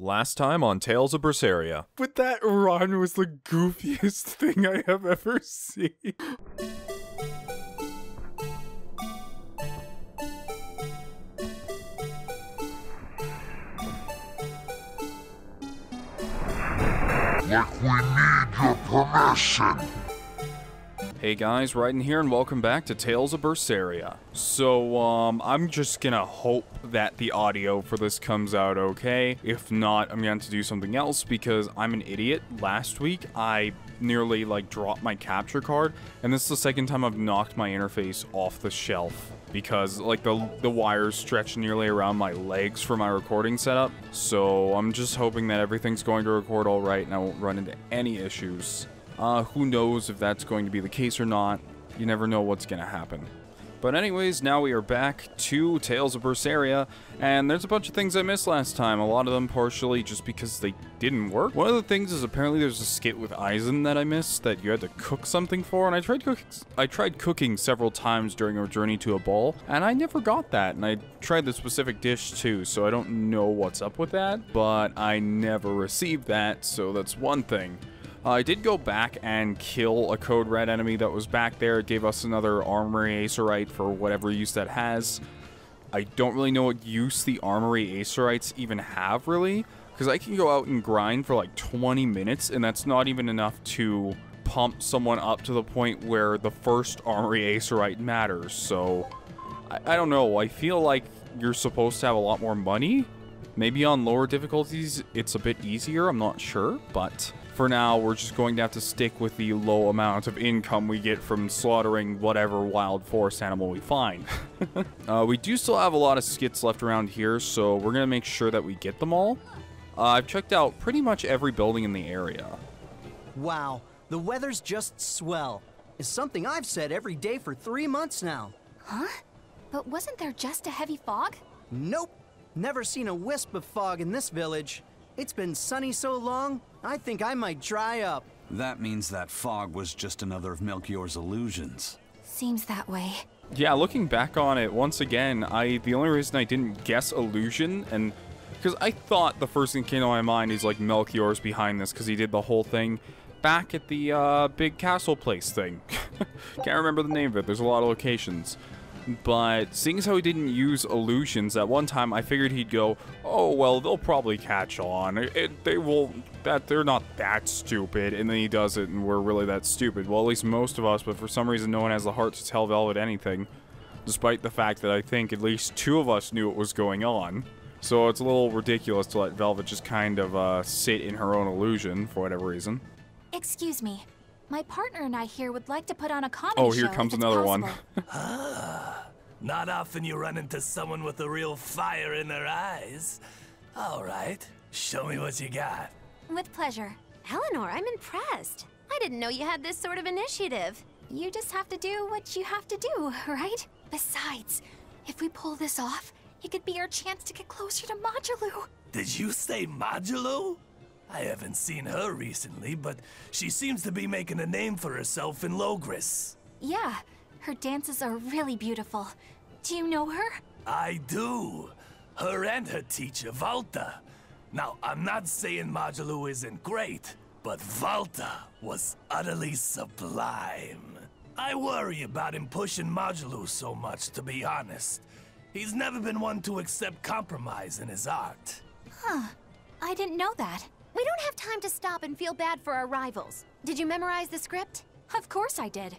Last time on Tales of Berseria. But that run was the goofiest thing I have ever seen. Like we need your permission. Hey guys, Raiden here and welcome back to Tales of Berseria. So, I'm just gonna hope that the audio for this comes out okay. If not, I'm going to do something else because I'm an idiot. Last week, I nearly, dropped my capture card, and this is the second time I've knocked my interface off the shelf because, the wires stretch nearly around my legs for my recording setup. So, I'm just hoping that everything's going to record alright and I won't run into any issues. Who knows if that's going to be the case or not. You never know what's gonna happen. But anyways, now we are back to Tales of Berseria, and there's a bunch of things I missed last time, a lot of them partially just because they didn't work. One of the things is apparently there's a skit with Aizen that I missed that you had to cook something for, and I tried cooking several times during our journey to a ball, and I never got that, and I tried the specific dish too, so I don't know what's up with that, but I never received that, so that's one thing. I did go back and kill a Code Red enemy that was back there. It gave us another Armory Acerite for whatever use that has. I don't really know what use the Armory Acerites even have, really. Because I can go out and grind for 20 minutes, and that's not even enough to pump someone up to the point where the first Armory Acerite matters. So, I don't know. I feel like you're supposed to have a lot more money. Maybe on lower difficulties, it's a bit easier. I'm not sure, but for now, we're just going to have to stick with the low amount of income we get from slaughtering whatever wild forest animal we find. We do still have a lot of skits left around here, so we're going to make sure that we get them all. I've checked out pretty much every building in the area. Wow, the weather's just swell. It's something I've said every day for 3 months now. Huh? But wasn't there just a heavy fog? Nope. Never seen a wisp of fog in this village. It's been sunny so long, I think I might dry up. That means that fog was just another of Melchior's illusions. Seems that way. Yeah, looking back on it, once again, the only reason I didn't guess illusion, and because I thought the first thing that came to my mind is Melchior's behind this, because he did the whole thing back at the big castle place thing. Can't remember the name of it, there's a lot of locations. But seeing as how he didn't use illusions, at one time I figured he'd go, oh, well, they'll probably catch on. They're not that stupid. And then he does it and we're really that stupid. Well, at least most of us, but for some reason no one has the heart to tell Velvet anything. Despite the fact that I think at least 2 of us knew what was going on. So it's a little ridiculous to let Velvet just kind of sit in her own illusion for whatever reason. Excuse me. My partner and I here would like to put on a comedy show. Oh, here comes another one. Not often you run into someone with a real fire in their eyes. All right, show me what you got. With pleasure. Eleanor, I'm impressed. I didn't know you had this sort of initiative. You just have to do what you have to do, right? Besides, if we pull this off, it could be our chance to get closer to Magilou. Did you say Magilou? I haven't seen her recently, but she seems to be making a name for herself in Logris. Yeah, her dances are really beautiful. Do you know her? I do. Her and her teacher, Valta. Now, I'm not saying Magilou isn't great, but Valta was utterly sublime. I worry about him pushing Magilou so much, to be honest. He's never been one to accept compromise in his art. Huh. I didn't know that. We don't have time to stop and feel bad for our rivals. Did you memorize the script? Of course I did.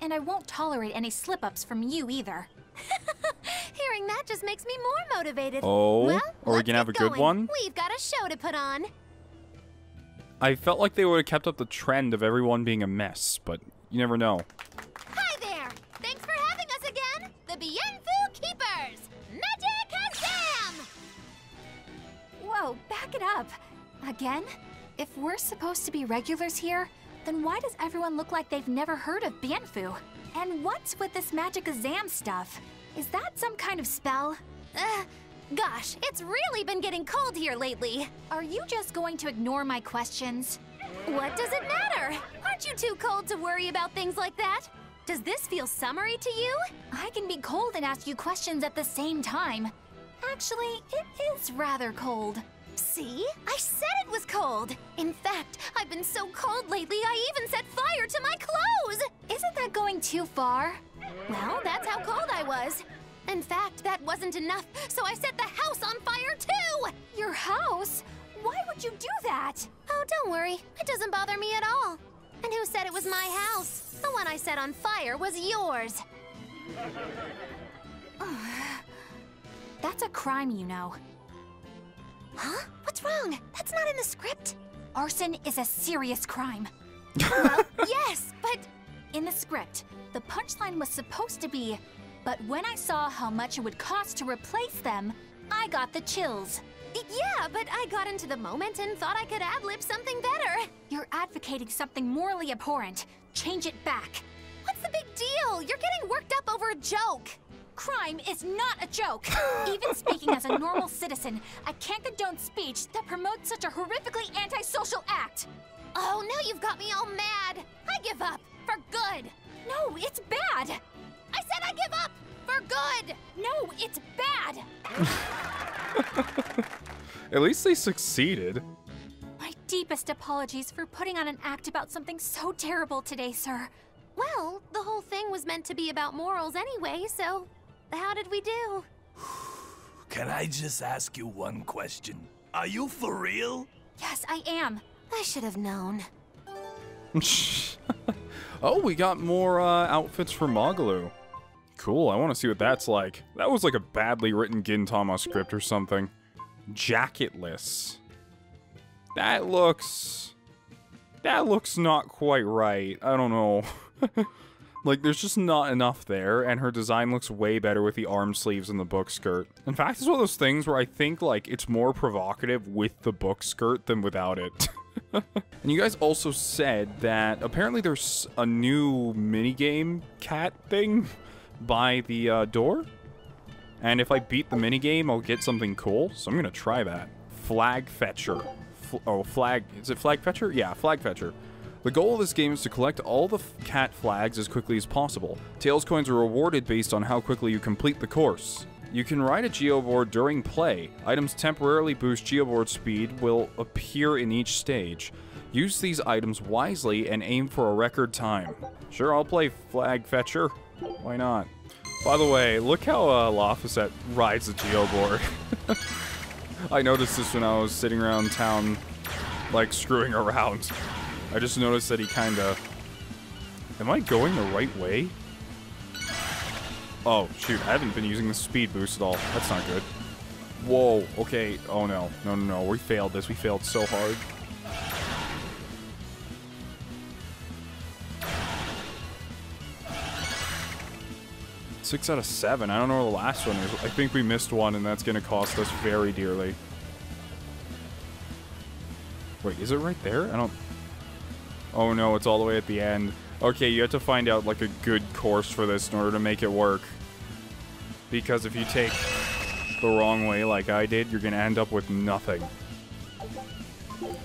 And I won't tolerate any slip-ups from you either. Hearing that just makes me more motivated. Oh, well, are we gonna have a good one? We've got a show to put on. I felt like they would have kept up the trend of everyone being a mess, but you never know. Hi there! Thanks for having us again! The Bienfu Keepers! Magic Azam! Whoa, back it up. Again? If we're supposed to be regulars here, then why does everyone look like they've never heard of Bienfu? And what's with this Magic Azam stuff? Is that some kind of spell? Gosh, it's really been getting cold here lately. Are you just going to ignore my questions? What does it matter? Aren't you too cold to worry about things like that? Does this feel summery to you? I can be cold and ask you questions at the same time. Actually, it is rather cold. See? I said it was cold! In fact, I've been so cold lately, I even set fire to my clothes! Isn't that going too far? Well, that's how cold I was. In fact, that wasn't enough, so I set the house on fire too! Your house? Why would you do that? Oh, don't worry. It doesn't bother me at all. And who said it was my house? The one I set on fire was yours. That's a crime, you know. Huh? What's wrong? That's not in the script. Arson is a serious crime. Well, yes, but... In the script, the punchline was supposed to be, but when I saw how much it would cost to replace them, I got the chills. Yeah, but I got into the moment and thought I could ad-lib something better. You're advocating something morally abhorrent. Change it back. What's the big deal? You're getting worked up over a joke. Crime is not a joke. Even speaking as a normal citizen, I can't condone speech that promotes such a horrifically antisocial act. Oh, now you've got me all mad. I give up. For good. No, it's bad. I said I give up. For good. No, it's bad. At least they succeeded. My deepest apologies for putting on an act about something so terrible today, sir. Well, the whole thing was meant to be about morals anyway, so how did we do? Can I just ask you one question? Are you for real? Yes, I am. I should have known. Oh, we got more outfits for Magalu. Cool, I want to see what that's like. That was like a badly written Gintama script or something. Jacketless. That looks not quite right. I don't know. Like, there's just not enough there, and her design looks way better with the arm sleeves and the book skirt. In fact, it's one of those things where I think, like, it's more provocative with the book skirt than without it. And you guys also said that apparently there's a new minigame cat thing by the door. And if I beat the minigame, I'll get something cool. So I'm gonna try that. Flag Fetcher. Is it Flag Fetcher? Yeah, Flag Fetcher. The goal of this game is to collect all the cat flags as quickly as possible. Tails coins are rewarded based on how quickly you complete the course. You can ride a geoboard during play. Items temporarily boost geoboard speed will appear in each stage. Use these items wisely and aim for a record time. Sure, I'll play Flag Fetcher. Why not? By the way, look how Laphicet rides the geoboard. I noticed this when I was sitting around town, like, screwing around. I just noticed that he kinda... Am I going the right way? Oh, shoot, I haven't been using the speed boost at all. That's not good. Whoa, okay. Oh, no. No. We failed this. We failed so hard. Six out of 7. I don't know where the last one is. I think we missed one, and that's going to cost us very dearly. Wait, is it right there? I don't... Oh, no, it's all the way at the end. Okay, you have to find out, like, a good course for this in order to make it work. Because if you take the wrong way like I did, you're going to end up with nothing.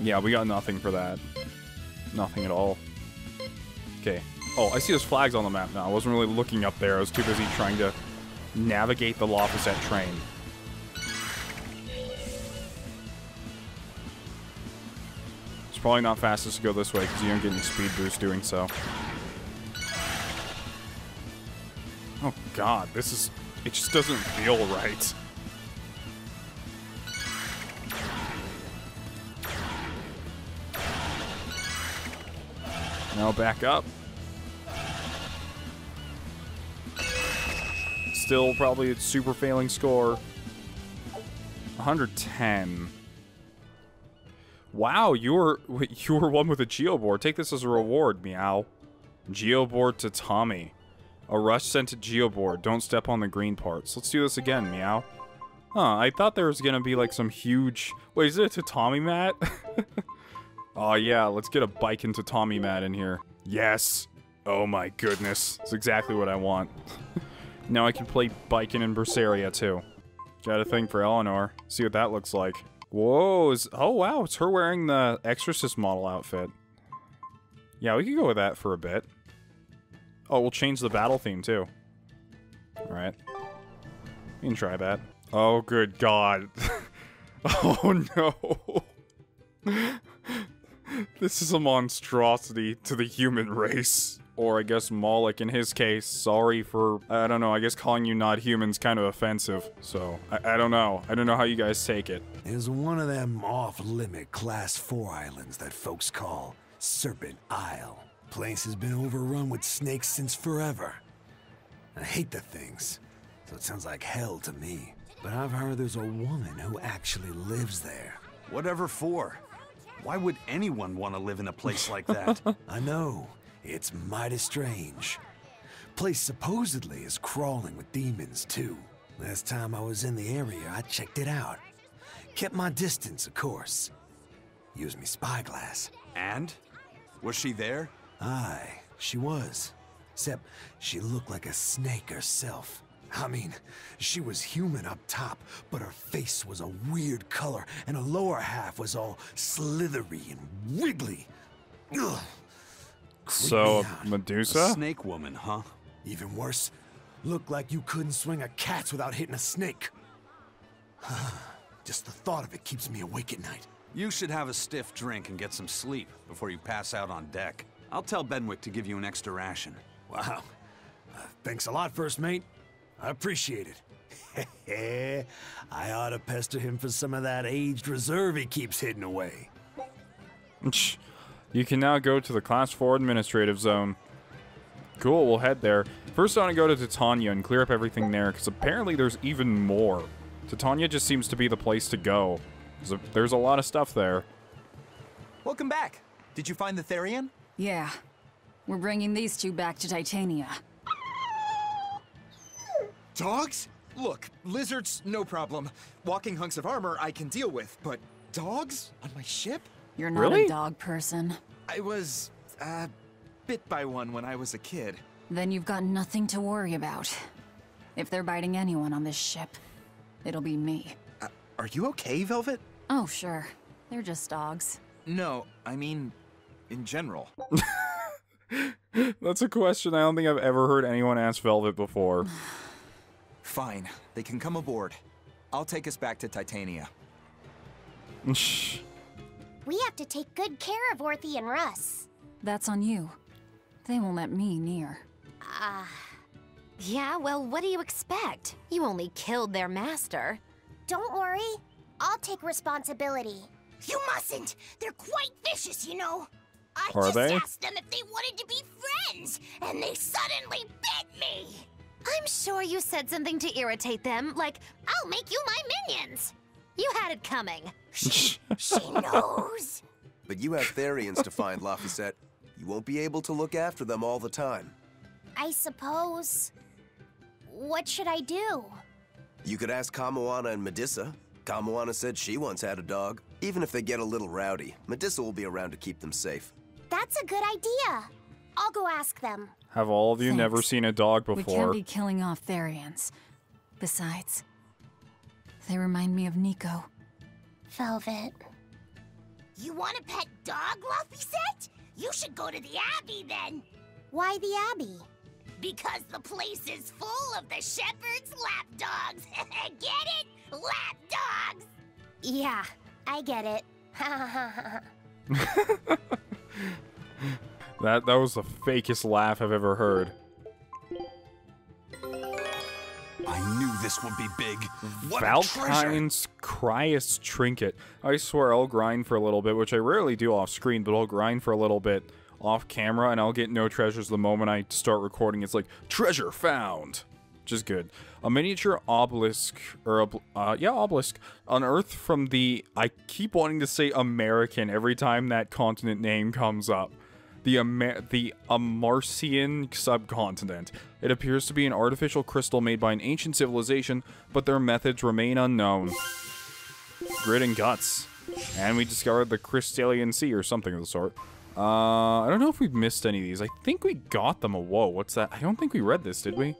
Yeah, we got nothing for that. Nothing at all. Okay. Oh, I see those flags on the map now. I wasn't really looking up there. I was too busy trying to navigate the Laphicet train. It's probably not fastest to go this way because you don't get any speed boost doing so. Oh god, this is... It just doesn't feel right. Now back up. Still probably a super failing score. 110. Wow, you were one with a geoboard. Take this as a reward, meow. Geoboard to Tommy. A rush scented geoboard. Don't step on the green parts. Let's do this again, meow. Huh, I thought there was gonna be like some huge... Wait, is it a tatami mat? Oh yeah, let's get a bike and tatami mat in here. Yes! Oh my goodness. That's exactly what I want. Now I can play Biken and Berseria too. Got a thing for Eleanor. See what that looks like. Whoa, oh wow, it's her wearing the Exorcist model outfit. Yeah, we could go with that for a bit. Oh, we'll change the battle theme too. Alright. You can try that. Oh, good god. Oh no. This is a monstrosity to the human race. Or I guess Moloch in his case. Sorry for, I don't know, I guess calling you not humans kind of offensive. So, I don't know. I don't know how you guys take it. There's one of them off-limit Class 4 islands that folks call Serpent Isle. Place has been overrun with snakes since forever. I hate the things, so it sounds like hell to me. But I've heard there's a woman who actually lives there. Whatever for? Why would anyone want to live in a place like that? I know. It's mighty strange. Place supposedly is crawling with demons, too. Last time I was in the area, I checked it out. Kept my distance, of course. Used me spyglass. And? Was she there? Aye, she was. Except she looked like a snake herself. I mean, she was human up top, but her face was a weird color, and her lower half was all slithery and wiggly. Ugh. So, A Medusa? snake woman, huh? Even worse, looked like you couldn't swing a cat's without hitting a snake. Just the thought of it keeps me awake at night. You should have a stiff drink and get some sleep before you pass out on deck. I'll tell Benwick to give you an extra ration. Wow. Thanks a lot, First Mate. I appreciate it. I ought to pester him for some of that aged reserve he keeps hidden away. You can now go to the Class 4 administrative zone. Cool, we'll head there. First I want to go to Titania and clear up everything there, because apparently there's even more. Titania just seems to be the place to go. There's a lot of stuff there. Welcome back. Did you find the Therian? Yeah. We're bringing these two back to Titania. Dogs? Look, lizards, no problem. Walking hunks of armor I can deal with, but dogs? On my ship? You're not Really? a dog person. I was, bit by one when I was a kid. Then you've got nothing to worry about. If they're biting anyone on this ship, it'll be me. Are you okay, Velvet? Oh, sure. They're just dogs. No, I mean, in general. That's a question I don't think I've ever heard anyone ask Velvet before. Fine, they can come aboard. I'll take us back to Titania. We have to take good care of Orthy and Russ. That's on you. They won't let me near. Yeah, well, what do you expect? You only killed their master. Don't worry. I'll take responsibility. You mustn't. They're quite vicious, you know. I Are just they? asked them if they wanted to be friends, and they suddenly bit me. I'm sure you said something to irritate them, like, I'll make you my minions. You had it coming. She knows. But you have Therians to find, Laphicet. You won't be able to look after them all the time. I suppose. What should I do? You could ask Kamoana and Medissa. Kamoana said she once had a dog. Even if they get a little rowdy, Medissa will be around to keep them safe. That's a good idea. I'll go ask them. Have all of you never Thanks. seen a dog We can't before? be killing off Therians. Besides, they remind me of Nico. Velvet. You want a pet dog, Laphicet? You should go to the Abbey then. Why the Abbey? Because the place is full of the shepherd's lapdogs. Get it? Lapdogs! Yeah, I get it. That was the fakest laugh I've ever heard. I knew this would be big. What a treasure! Valkyne's Cryas Trinket. I swear I'll grind for a little bit, which I rarely do off screen, but I'll grind for a little bit off camera, and I'll get no treasures the moment I start recording. It's like, treasure found! Which is good. A miniature obelisk, or obelisk, unearthed from the, I keep wanting to say American every time that continent name comes up. The Amarcian subcontinent. It appears to be an artificial crystal made by an ancient civilization, but their methods remain unknown. Grit and guts. And we discovered the Crystallian Sea or something of the sort. I don't know if we've missed any of these. I think we got them. Whoa, what's that? I don't think we read this, did we?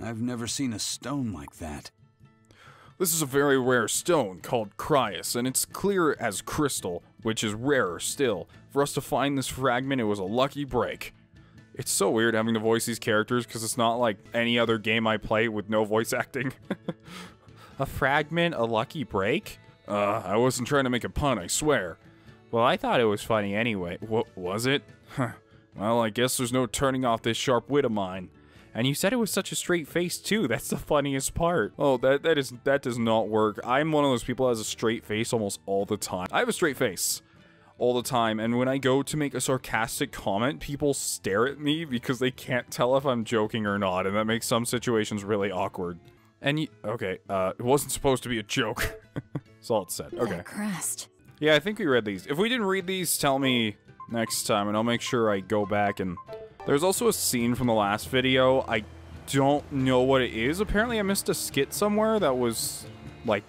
I've never seen a stone like that. This is a very rare stone called Cryas, and it's clear as crystal, which is rarer still. For us to find this fragment, it was a lucky break. It's so weird having to voice these characters, because it's not like any other game I play with no voice acting. A fragment, a lucky break? I wasn't trying to make a pun, I swear. Well, I thought it was funny anyway. What was it? Huh. Well, I guess there's no turning off this sharp wit of mine. And you said it was such a straight face too. That's the funniest part. Oh, that does not work. I'm one of those people that has a straight face almost all the time. I have a straight face all the time, and when I go to make a sarcastic comment, people stare at me because they can't tell if I'm joking or not, and that makes some situations really awkward. And okay, it wasn't supposed to be a joke. That's all it said. Okay. Crest. Yeah, I think we read these. If we didn't read these, tell me next time, and I'll make sure I go back and... There's also a scene from the last video. I don't know what it is. Apparently I missed a skit somewhere that was like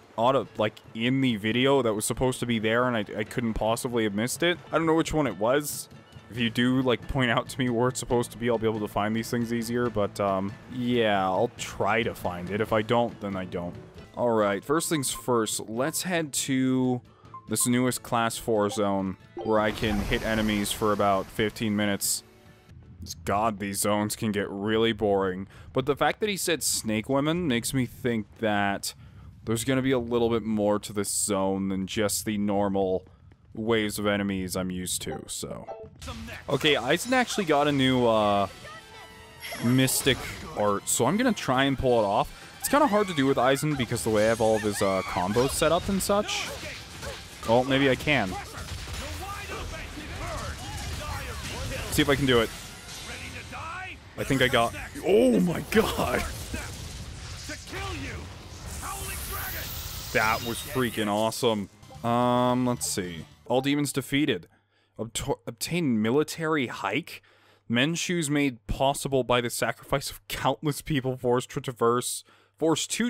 in the video that was supposed to be there, and I couldn't possibly have missed it. I don't know which one it was. If you do like point out to me where it's supposed to be, I'll be able to find these things easier, but yeah, I'll try to find it. If I don't, then I don't. All right, first things first, let's head to this newest class 4 zone where I can hit enemies for about 15 minutes. God, these zones can get really boring. But the fact that he said snake women makes me think that there's going to be a little bit more to this zone than just the normal waves of enemies I'm used to, so. Okay, Aizen actually got a new mystic art, so I'm going to try and pull it off. It's kind of hard to do with Aizen because the way I have all of his combos set up and such. Oh, maybe I can. See if I can do it. I think I got... Oh my god! That was freaking awesome. Let's see. All demons defeated. Obtain military hike? Men's shoes made possible by the sacrifice of countless people forced to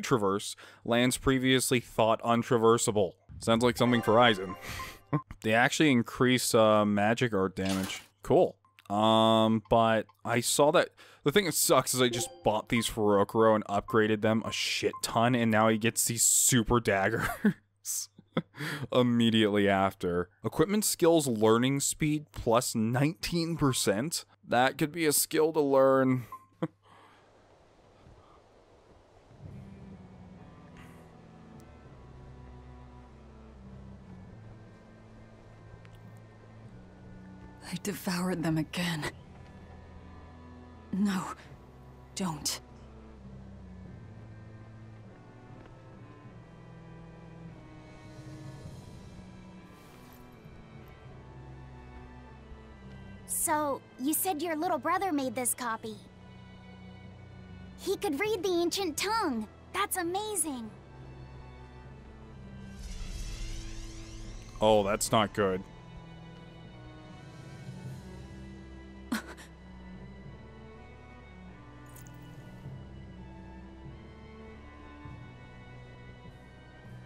traverse lands previously thought untraversable. Sounds like something for Aizen. They actually increase magic art damage. Cool. But I saw that the thing that sucks is I just bought these for Rokuro and upgraded them a shit ton, and now he gets these super daggers immediately after. Equipment skills learning speed plus 19%. That could be a skill to learn. I devoured them again. No, don't. So, you said your little brother made this copy. He could read the ancient tongue. That's amazing. Oh, that's not good.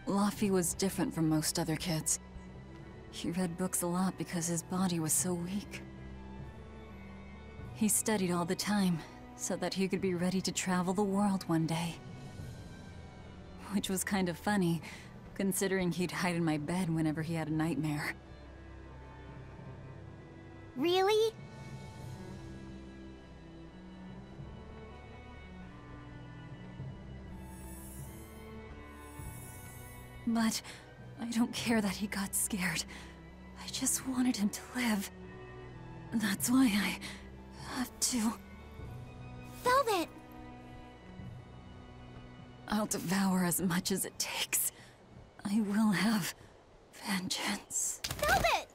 Luffy was different from most other kids. He read books a lot because his body was so weak. He studied all the time, so that he could be ready to travel the world one day. Which was kind of funny, considering he'd hide in my bed whenever he had a nightmare. Really? But I don't care that he got scared. I just wanted him to live. That's why I have to... Velvet! I'll devour as much as it takes. I will have vengeance. Velvet!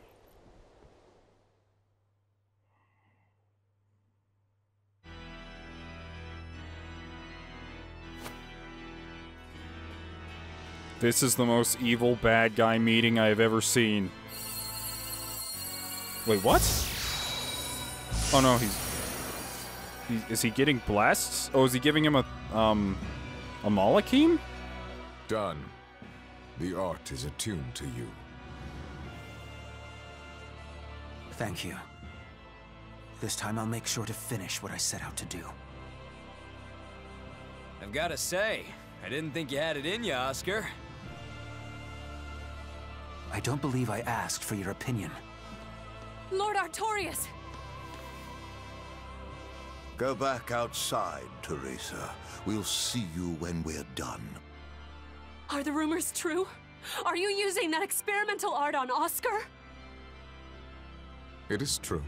This is the most evil bad guy meeting I have ever seen. Wait, what? Oh no, is he getting blessed? Oh, is he giving him a Malakim? Done. The art is attuned to you. Thank you. This time I'll make sure to finish what I set out to do. I've gotta say, I didn't think you had it in you, Oscar. I don't believe I asked for your opinion. Lord Artorias! Go back outside, Teresa. We'll see you when we're done. Are the rumors true? Are you using that experimental art on Oscar? It is true.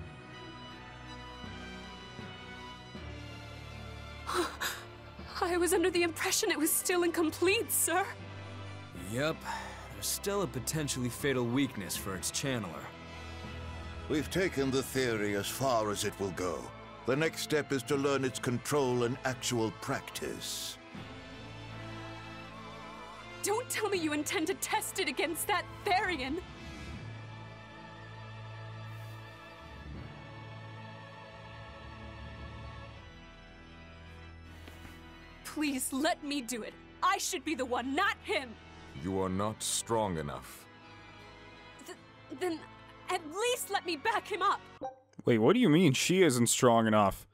I was under the impression it was still incomplete, sir. Yep. There's still a potentially fatal weakness for its channeler. We've taken the theory as far as it will go. The next step is to learn its control and actual practice. Don't tell me you intend to test it against that Therian! Please, let me do it. I should be the one, not him! You are not strong enough. Then at least let me back him up! Wait, what do you mean she isn't strong enough?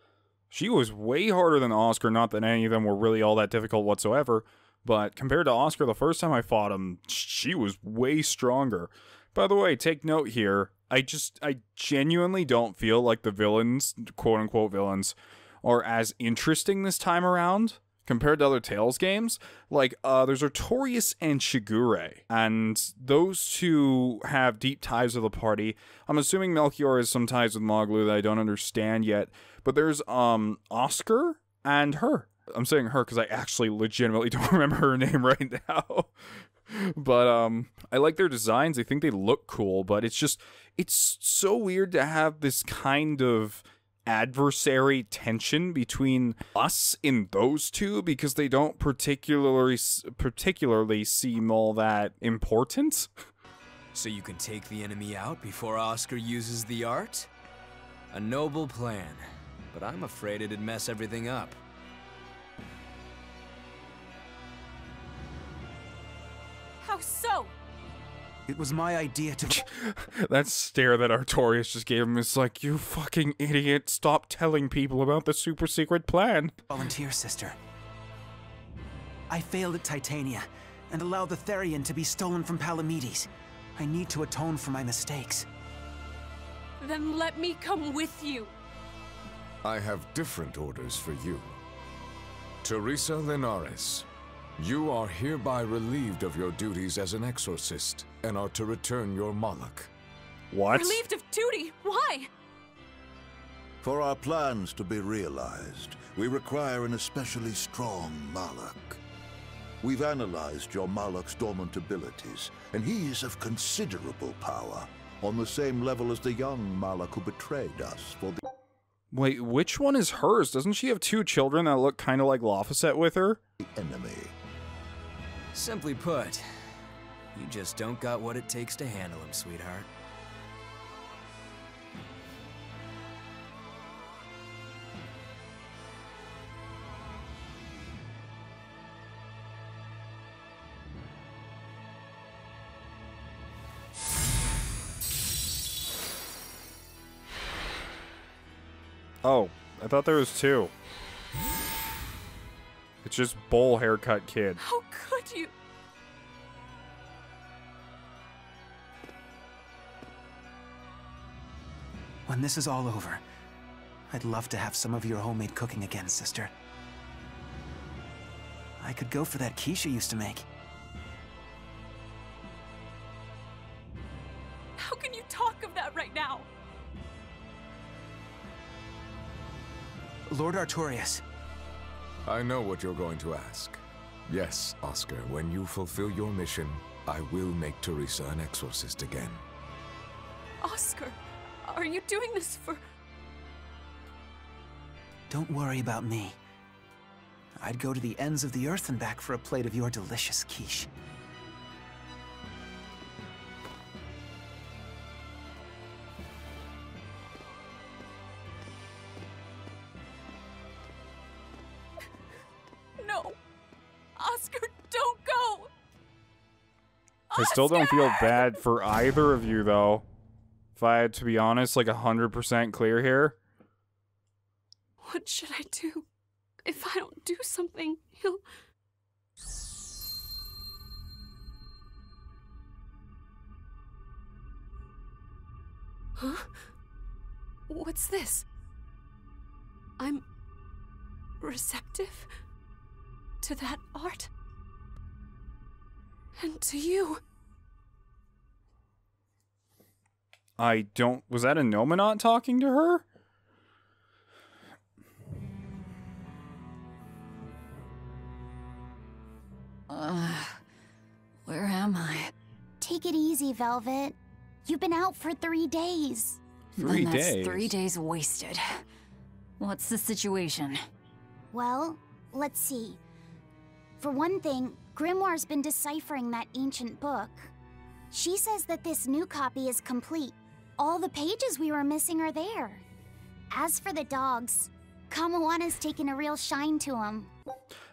She was way harder than Oscar, not that any of them were really all that difficult whatsoever, but compared to Oscar the first time I fought him, she was way stronger. By the way, take note here, I genuinely don't feel like the villains, quote-unquote villains, are as interesting this time around compared to other Tales games. Like, there's Artorias and Shigure, and those two have deep ties with the party. I'm assuming Melchior has some ties with Maglu that I don't understand yet, but there's Oscar and her. I'm saying her because I actually legitimately don't remember her name right now. But I like their designs. I think they look cool, but it's so weird to have this kind of adversary tension between us in those two because they don't particularly seem all that important. So you can take the enemy out before Oscar uses the art? A noble plan, but I'm afraid it'd mess everything up. How so? It was my idea to... That stare that Artorias just gave him is like, you fucking idiot, stop telling people about the super secret plan. Volunteer, sister. I failed at Titania, and allowed the Therian to be stolen from Palamedes. I need to atone for my mistakes. Then let me come with you. I have different orders for you. Teresa Linares, you are hereby relieved of your duties as an exorcist, and are to return your Malak. What? Relieved of duty? Why? For our plans to be realized, we require an especially strong Malak. We've analyzed your Malak's dormant abilities, and he is of considerable power, on the same level as the young Malak who betrayed us for the... Wait, which one is hers? Doesn't she have two children that look kind of like Laphicet with her? Enemy. Simply put, you just don't got what it takes to handle him, sweetheart. Oh, I thought there was two. It's just bowl haircut kid. How could you? When this is all over, I'd love to have some of your homemade cooking again, sister. I could go for that quiche you used to make. How can you talk of that right now? Lord Artorias. I know what you're going to ask. Yes, Oscar, when you fulfill your mission, I will make Teresa an exorcist again. Oscar, are you doing this for... Don't worry about me. I'd go to the ends of the earth and back for a plate of your delicious quiche. No. Oscar, don't go! I still don't feel bad for either of you, though. If I had to be honest, like 100% clear here. What should I do? If I don't do something, he'll... Huh? What's this? I'm... receptive to that art? And to you. Was that a Nominat talking to her? Where am I? Take it easy, Velvet. You've been out for 3 days. Then that's 3 days wasted. What's the situation? Well, let's see. For one thing, Grimoire's been deciphering that ancient book. She says that this new copy is complete. All the pages we were missing are there. As for the dogs, Kamoana's taken a real shine to them.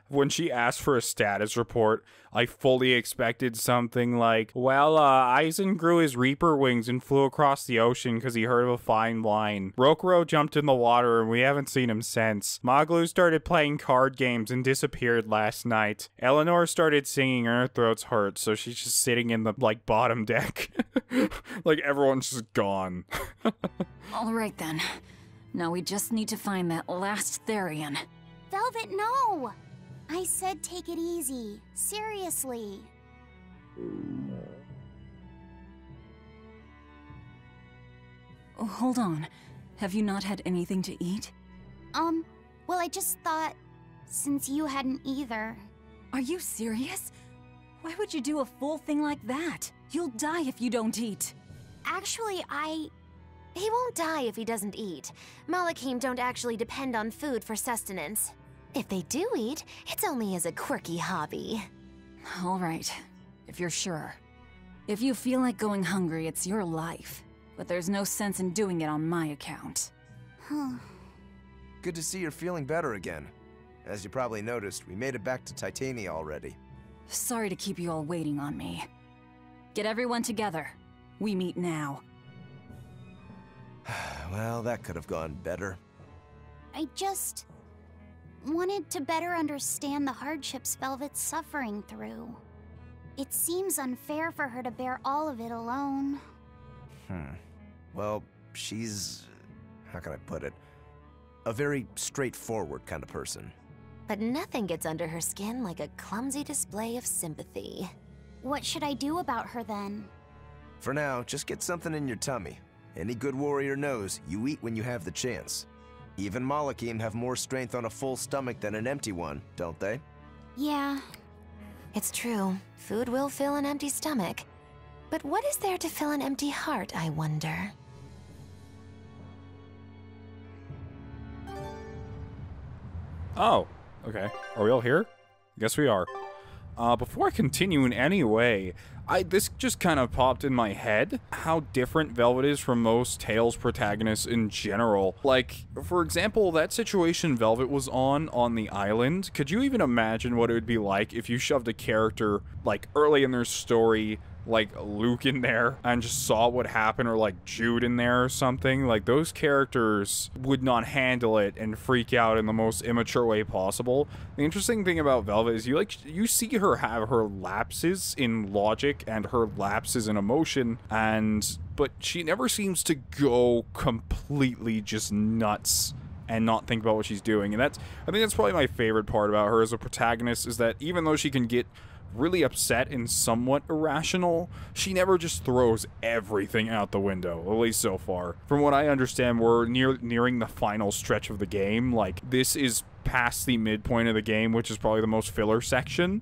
When she asked for a status report, I fully expected something like, well, Aizen grew his Reaper wings and flew across the ocean because he heard of a fine wine. Rokuro jumped in the water and we haven't seen him since. Maglu started playing card games and disappeared last night. Eleanor started singing and her throat's hurt, so she's just sitting in the, bottom deck. Like, everyone's just gone. Alright then. Now we just need to find that last Therian. Velvet, no! I said take it easy. Seriously. Oh, hold on. Have you not had anything to eat? Well, I just thought, since you hadn't either. Are you serious? Why would you do a full thing like that? You'll die if you don't eat. Actually, He won't die if he doesn't eat. Malakim don't actually depend on food for sustenance. If they do eat, it's only as a quirky hobby. All right, if you're sure. If you feel like going hungry, it's your life. But there's no sense in doing it on my account. Good to see you're feeling better again. As you probably noticed, we made it back to Titania already. Sorry to keep you all waiting on me. Get everyone together. We meet now. Well, that could have gone better. I just wanted to better understand the hardships Velvet's suffering through. It seems unfair for her to bear all of it alone. Well, she's... how can I put it? A very straightforward kind of person. But nothing gets under her skin like a clumsy display of sympathy. What should I do about her then? For now, just get something in your tummy. Any good warrior knows you eat when you have the chance. Even Malakim have more strength on a full stomach than an empty one, don't they? Yeah. It's true. Food will fill an empty stomach. But what is there to fill an empty heart, I wonder? Oh, okay. Are we all here? Guess we are. Before I continue in any way, this just kind of popped in my head, how different Velvet is from most Tales protagonists in general. Like, for example, that situation Velvet was on the island, could you even imagine what it would be like if you shoved a character, like, early in their story, like Luke in there, and just saw what happened, or like Jude in there or something? Like, those characters would not handle it and freak out in the most immature way possible. The interesting thing about Velvet is you see her have her lapses in logic and her lapses in emotion, but she never seems to go completely just nuts and not think about what she's doing. And I think that's probably my favorite part about her as a protagonist, is that even though she can get really upset and somewhat irrational, she never just throws everything out the window, at least so far. From what I understand, we're nearing the final stretch of the game. Like, this is past the midpoint of the game, which is probably the most filler section,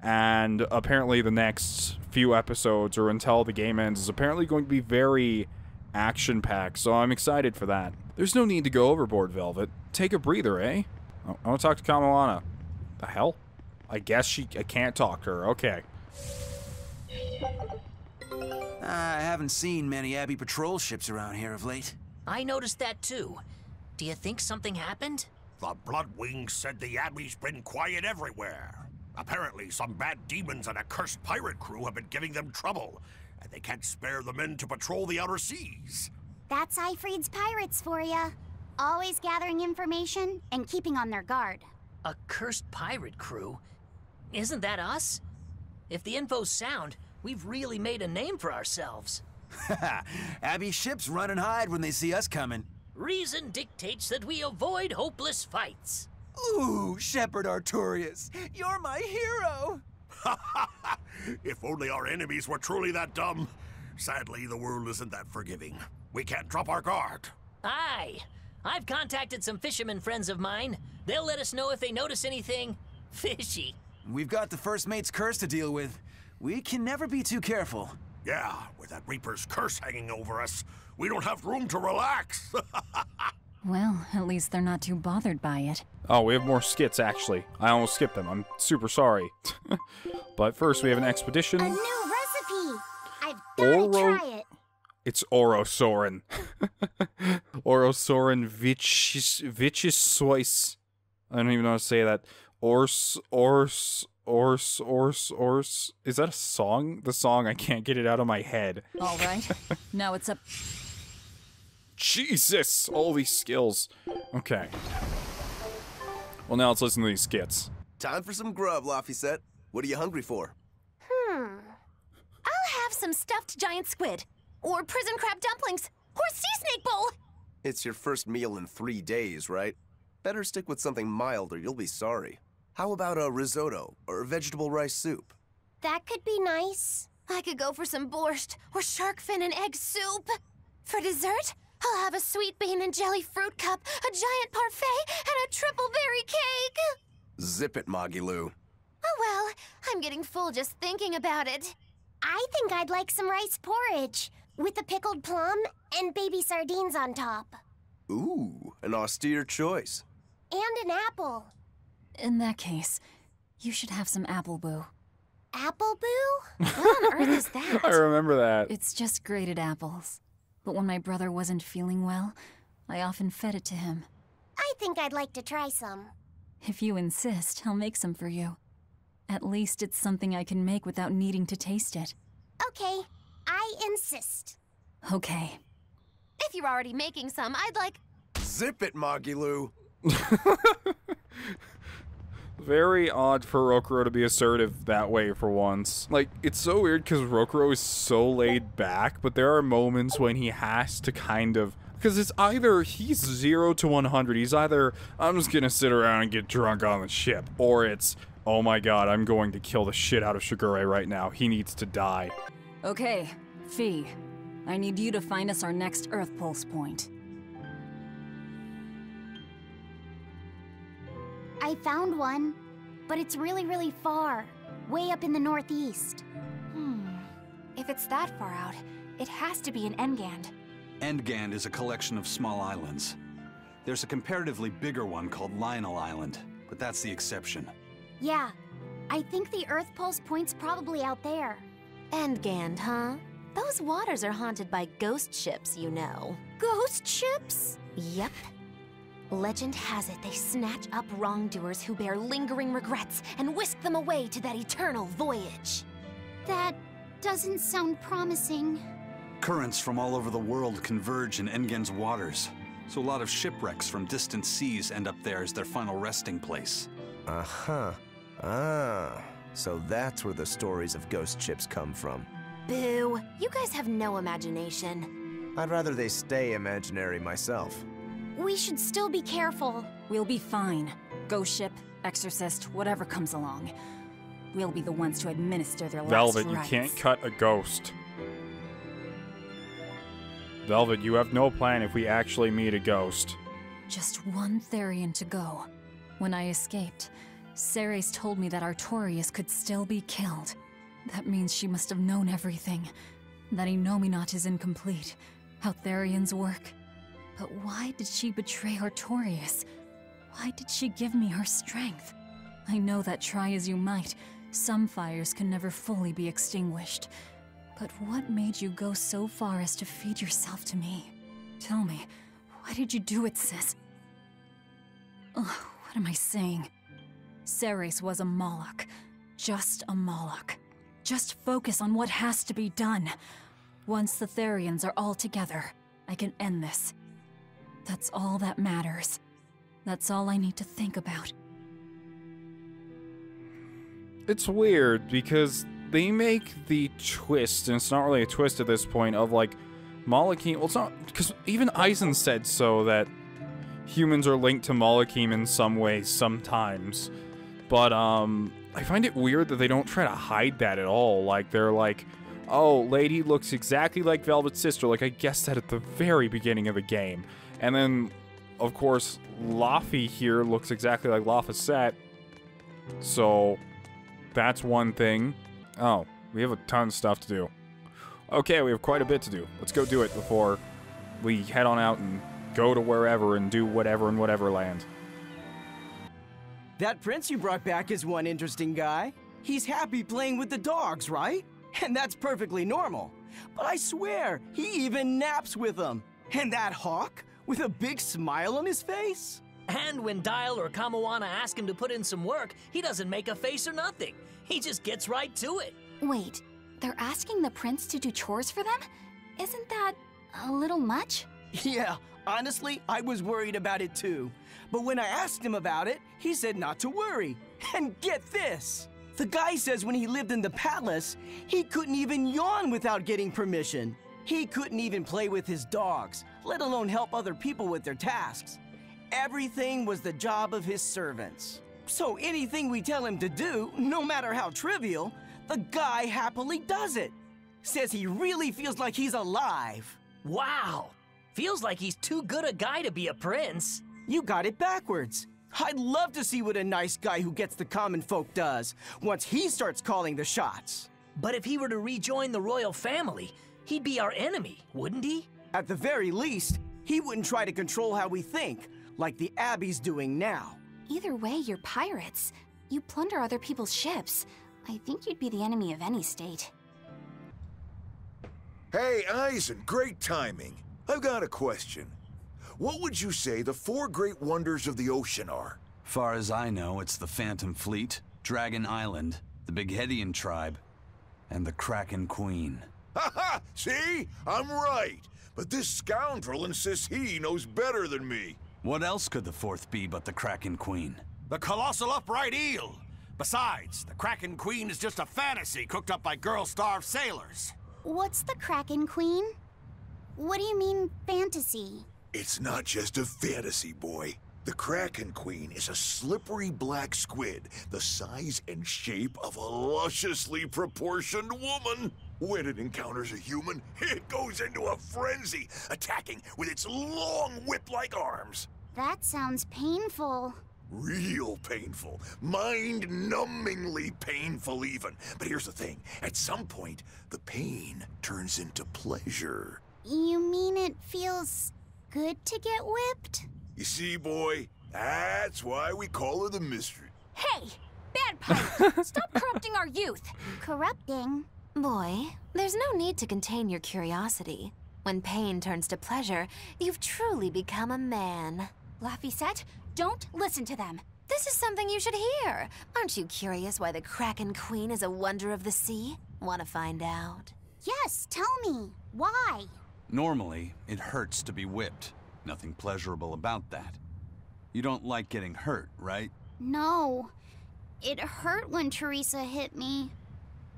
and apparently the next few episodes, or until the game ends, is apparently going to be very action-packed, so I'm excited for that. There's no need to go overboard, Velvet. Take a breather, eh? I want to talk to Kamoana. The hell? I guess I can't talk to her. Okay. I haven't seen many Abbey patrol ships around here of late. I noticed that too. Do you think something happened? The Bloodwings said the Abbey's been quiet everywhere. Apparently, some bad demons and a cursed pirate crew have been giving them trouble, and they can't spare the men to patrol the outer seas. That's Aifread's pirates for ya. Always gathering information and keeping on their guard. A cursed pirate crew? Isn't that us? If the info's sound, we've really made a name for ourselves. Abbey ships run and hide when they see us coming. Reason dictates that we avoid hopeless fights. Ooh, Shepherd Artorias, you're my hero! If only our enemies were truly that dumb. Sadly, the world isn't that forgiving. We can't drop our guard. Aye. I've contacted some fishermen friends of mine. They'll let us know if they notice anything fishy. We've got the First Mate's curse to deal with. We can never be too careful. Yeah, with that Reaper's curse hanging over us, we don't have room to relax. Well, at least they're not too bothered by it. Oh, we have more skits, actually. I almost skipped them. I'm super sorry. But first, we have an expedition. A new recipe! I've gotta try it! It's Orosoren. Orosoren Vichyssois. I don't even know how to say that. Ors. Is that a song? The song, I can't get it out of my head. All right. Now it's up. Jesus! All these skills. Okay. Well, now let's listen to these skits. Time for some grub, Laphicet. What are you hungry for? I'll have some stuffed giant squid. Or prison crab dumplings. Or sea snake bowl. It's your first meal in 3 days, right? Better stick with something mild or you'll be sorry. How about a risotto or vegetable rice soup? That could be nice. I could go for some borscht or shark fin and egg soup. For dessert, I'll have a sweet bean and jelly fruit cup, a giant parfait, and a triple berry cake. Zip it, Magilou. Oh well, I'm getting full just thinking about it. I think I'd like some rice porridge with a pickled plum and baby sardines on top. Ooh, an austere choice. And an apple. In that case, you should have some apple boo. Apple boo? What on earth is that? I remember that. It's just grated apples. But when my brother wasn't feeling well, I often fed it to him. I think I'd like to try some. If you insist, I'll make some for you. At least it's something I can make without needing to taste it. Okay, I insist. Okay. If you're already making some, I'd like... Zip it, Magilou. Very odd for Rokuro to be assertive that way for once. Like, it's so weird because Rokuro is so laid back, but there are moments when he has to kind of... Because it's either he's 0 to 100, he's either, I'm just gonna sit around and get drunk on the ship, or it's, oh my god, I'm going to kill the shit out of Shigure right now. He needs to die. Okay, Fee. I need you to find us our next Earth Pulse point. I found one, but it's really, really far. Way up in the northeast. If it's that far out, it has to be in Engand. Endgand is a collection of small islands. There's a comparatively bigger one called Lionel Island, but that's the exception. Yeah, I think the Earth Pulse point's probably out there. Endgand, huh? Those waters are haunted by ghost ships, you know. Ghost ships? Yep. Legend has it they snatch up wrongdoers who bear lingering regrets and whisk them away to that eternal voyage. That doesn't sound promising. Currents from all over the world converge in Engand's waters, so a lot of shipwrecks from distant seas end up there as their final resting place. Uh-huh. Ah, so that's where the stories of ghost ships come from. Boo, you guys have no imagination. I'd rather they stay imaginary myself. We should still be careful. We'll be fine. Ghost ship, exorcist, whatever comes along. We'll be the ones to administer their Velvet, last rites. you can't cut a ghost. Velvet, you have no plan if we actually meet a ghost. Just one Therian to go. When I escaped, Ceres told me that Artorias could still be killed. That means she must have known everything. That Innominat is incomplete. How Therians work. But why did she betray Artorias? Why did she give me her strength? I know that try as you might, some fires can never fully be extinguished. But what made you go so far as to feed yourself to me? Tell me, why did you do it, sis? Ugh, what am I saying? Ceres was a Moloch. Just a Moloch. Just focus on what has to be done. Once the Therians are all together, I can end this. That's all that matters. That's all I need to think about. It's weird because they make the twist, and it's not really a twist at this point, of like Malachim. Well, it's not, because even Eisen said so, that humans are linked to Malachim in some way sometimes. But I find it weird that they don't try to hide that at all. Like, they're like, oh, lady looks exactly like Velvet's sister. Like, I guessed that at the very beginning of the game. And then, of course, Laufey here looks exactly like Laphicet. So, that's one thing. Oh, we have a ton of stuff to do. Okay, we have quite a bit to do. Let's go do it before we head on out and go to wherever and do whatever in whatever land. That prince you brought back is one interesting guy. He's happy playing with the dogs, right? And that's perfectly normal. But I swear, he even naps with them. And that hawk, with a big smile on his face? And when Dial or Kamawana ask him to put in some work, he doesn't make a face or nothing. He just gets right to it. Wait, they're asking the prince to do chores for them? Isn't that a little much? Yeah, honestly, I was worried about it too. But when I asked him about it, he said not to worry. And get this! The guy says when he lived in the palace, he couldn't even yawn without getting permission. He couldn't even play with his dogs, let alone help other people with their tasks. Everything was the job of his servants. So anything we tell him to do, no matter how trivial, the guy happily does it. Says he really feels like he's alive. Wow! Feels like he's too good a guy to be a prince. You got it backwards. I'd love to see what a nice guy who gets the common folk does once he starts calling the shots. But if he were to rejoin the royal family, he'd be our enemy, wouldn't he? At the very least, he wouldn't try to control how we think, like the Abbey's doing now. Either way, you're pirates. You plunder other people's ships. I think you'd be the enemy of any state. Hey, Eisen, great timing. I've got a question. What would you say the 4 great wonders of the ocean are? Far as I know, it's the Phantom Fleet, Dragon Island, the Bighedian tribe, and the Kraken Queen. Ha ha! See? I'm right. But this scoundrel insists he knows better than me. What else could the 4th be but the Kraken Queen? The colossal upright eel. Besides, the Kraken Queen is just a fantasy cooked up by girl-starved sailors. What's the Kraken Queen? What do you mean, fantasy? It's not just a fantasy, boy. The Kraken Queen is a slippery black squid, the size and shape of a lusciously proportioned woman. When it encounters a human, it goes into a frenzy, attacking with its long whip-like arms. That sounds painful. Real painful. Mind-numbingly painful, even. But here's the thing. At some point, the pain turns into pleasure. You mean it feels good to get whipped? You see, boy? That's why we call her the Mystery. Hey! Bad pirate! Stop corrupting our youth! Corrupting? Boy, there's no need to contain your curiosity. When pain turns to pleasure, you've truly become a man. Laphicet, don't listen to them. This is something you should hear. Aren't you curious why the Kraken Queen is a wonder of the sea? Want to find out? Yes, tell me. Why? Normally, it hurts to be whipped. Nothing pleasurable about that. You don't like getting hurt, right? No. It hurt when Teresa hit me.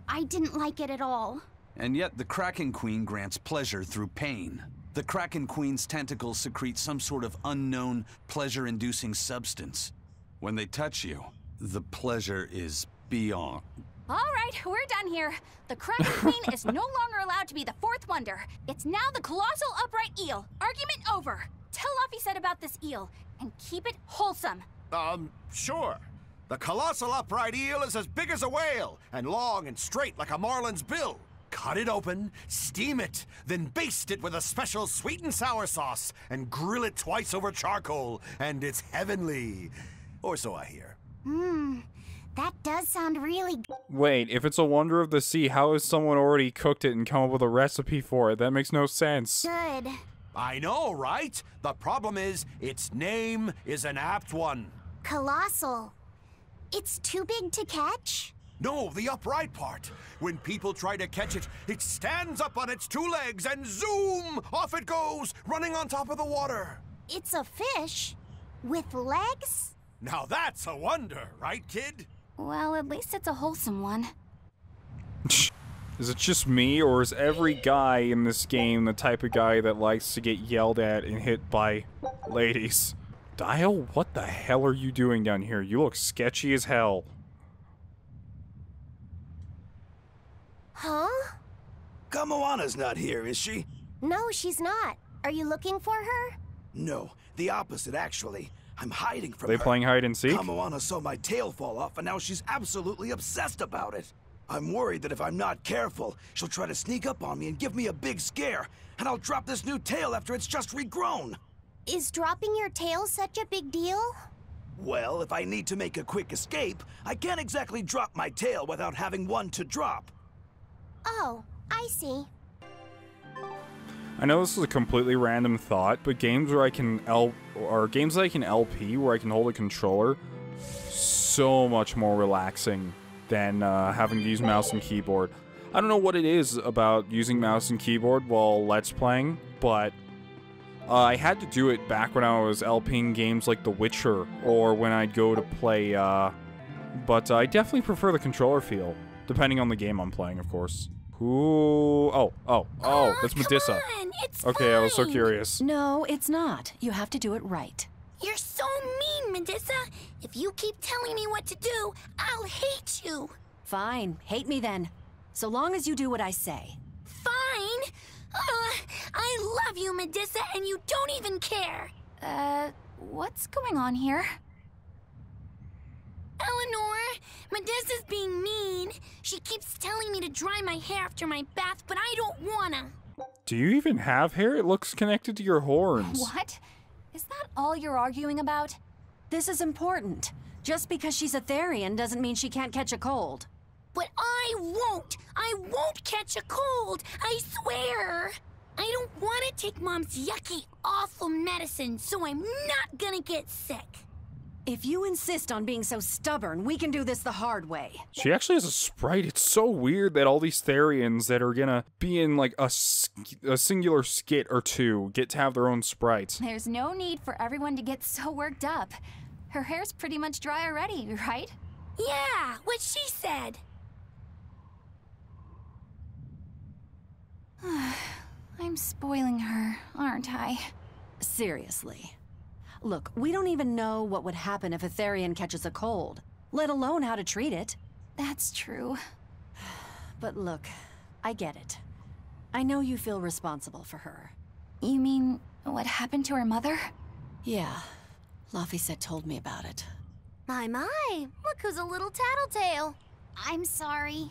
I didn't like it at all. And yet the Kraken Queen grants pleasure through pain. The Kraken Queen's tentacles secrete some sort of unknown, pleasure-inducing substance. When they touch you, the pleasure is beyond. All right, we're done here. The Kraken Queen is no longer allowed to be the 4th wonder. It's now the colossal upright eel. Argument over. Tell Laphicet about this eel, and keep it wholesome. Sure. The colossal upright eel is as big as a whale, and long and straight like a marlin's bill. Cut it open, steam it, then baste it with a special sweet and sour sauce, and grill it twice over charcoal, and it's heavenly. Or so I hear. That does sound really good. Wait, if it's a wonder of the sea, how has someone already cooked it and come up with a recipe for it? That makes no sense. Good. I know, right? The problem is, its name is an apt one. Colossal. It's too big to catch? No, the upright part. When people try to catch it, it stands up on its 2 legs and zoom! Off it goes, running on top of the water. It's a fish? With legs? Now that's a wonder, right, kid? Well, at least it's a wholesome one. Is it just me, or is every guy in this game the type of guy that likes to get yelled at and hit by ladies? Dial, what the hell are you doing down here? You look sketchy as hell. Huh? Kamoana's not here, is she? No, she's not. Are you looking for her? No, the opposite, actually. I'm hiding from Are her. they playing hide and seek? Kamoana saw my tail fall off, and now she's absolutely obsessed about it. I'm worried that if I'm not careful, she'll try to sneak up on me and give me a big scare, and I'll drop this new tail after it's just regrown. Is dropping your tail such a big deal? Well, if I need to make a quick escape, I can't exactly drop my tail without having one to drop. Oh, I see. I know this is a completely random thought, but games where I can games that I can LP where I can hold a controller, so much more relaxing than having to use mouse and keyboard. I don't know what it is about using mouse and keyboard while Let's Playing, but I had to do it back when I was LPing games like The Witcher, or when I'd go to play, but I definitely prefer the controller feel, depending on the game I'm playing, of course. Ooh, oh, that's Medissa. It's okay, I was so curious. No, it's not. You have to do it right. You're so mean, Medissa. If you keep telling me what to do, I'll hate you. Fine, hate me then. So long as you do what I say. Fine. I love you, Medissa, and you don't even care. What's going on here? Eleanor, Medissa's being mean. She keeps telling me to dry my hair after my bath, but I don't wanna. Do you even have hair? It looks connected to your horns. What? Is that all you're arguing about? This is important. Just because she's a Therian doesn't mean she can't catch a cold. But I won't! I won't catch a cold! I swear! I don't want to take Mom's yucky, awful medicine, so I'm not gonna get sick. If you insist on being so stubborn, we can do this the hard way. She actually has a sprite. It's so weird that all these Therians that are gonna be in like a singular skit or two get to have their own sprites. There's no need for everyone to get so worked up. Her hair's pretty much dry already, right? Yeah, what she said. I'm spoiling her, aren't I? Seriously. Look, we don't even know what would happen if a Therian catches a cold, let alone how to treat it. That's true. But look, I get it. I know you feel responsible for her. You mean what happened to her mother? Yeah. Laphicet told me about it. My, look who's a little tattletale. I'm sorry,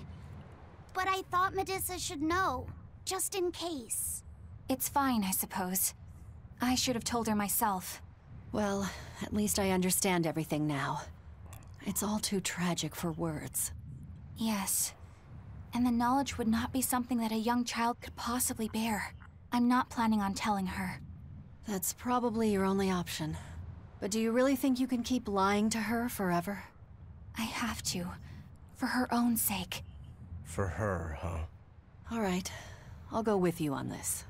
but I thought Medissa should know, just in case. It's fine, I suppose. I should have told her myself. Well, at least I understand everything now. It's all too tragic for words. Yes. And the knowledge would not be something that a young child could possibly bear. I'm not planning on telling her. That's probably your only option. But do you really think you can keep lying to her forever? I have to. For her own sake. For her, huh? All right. I'll go with you on this.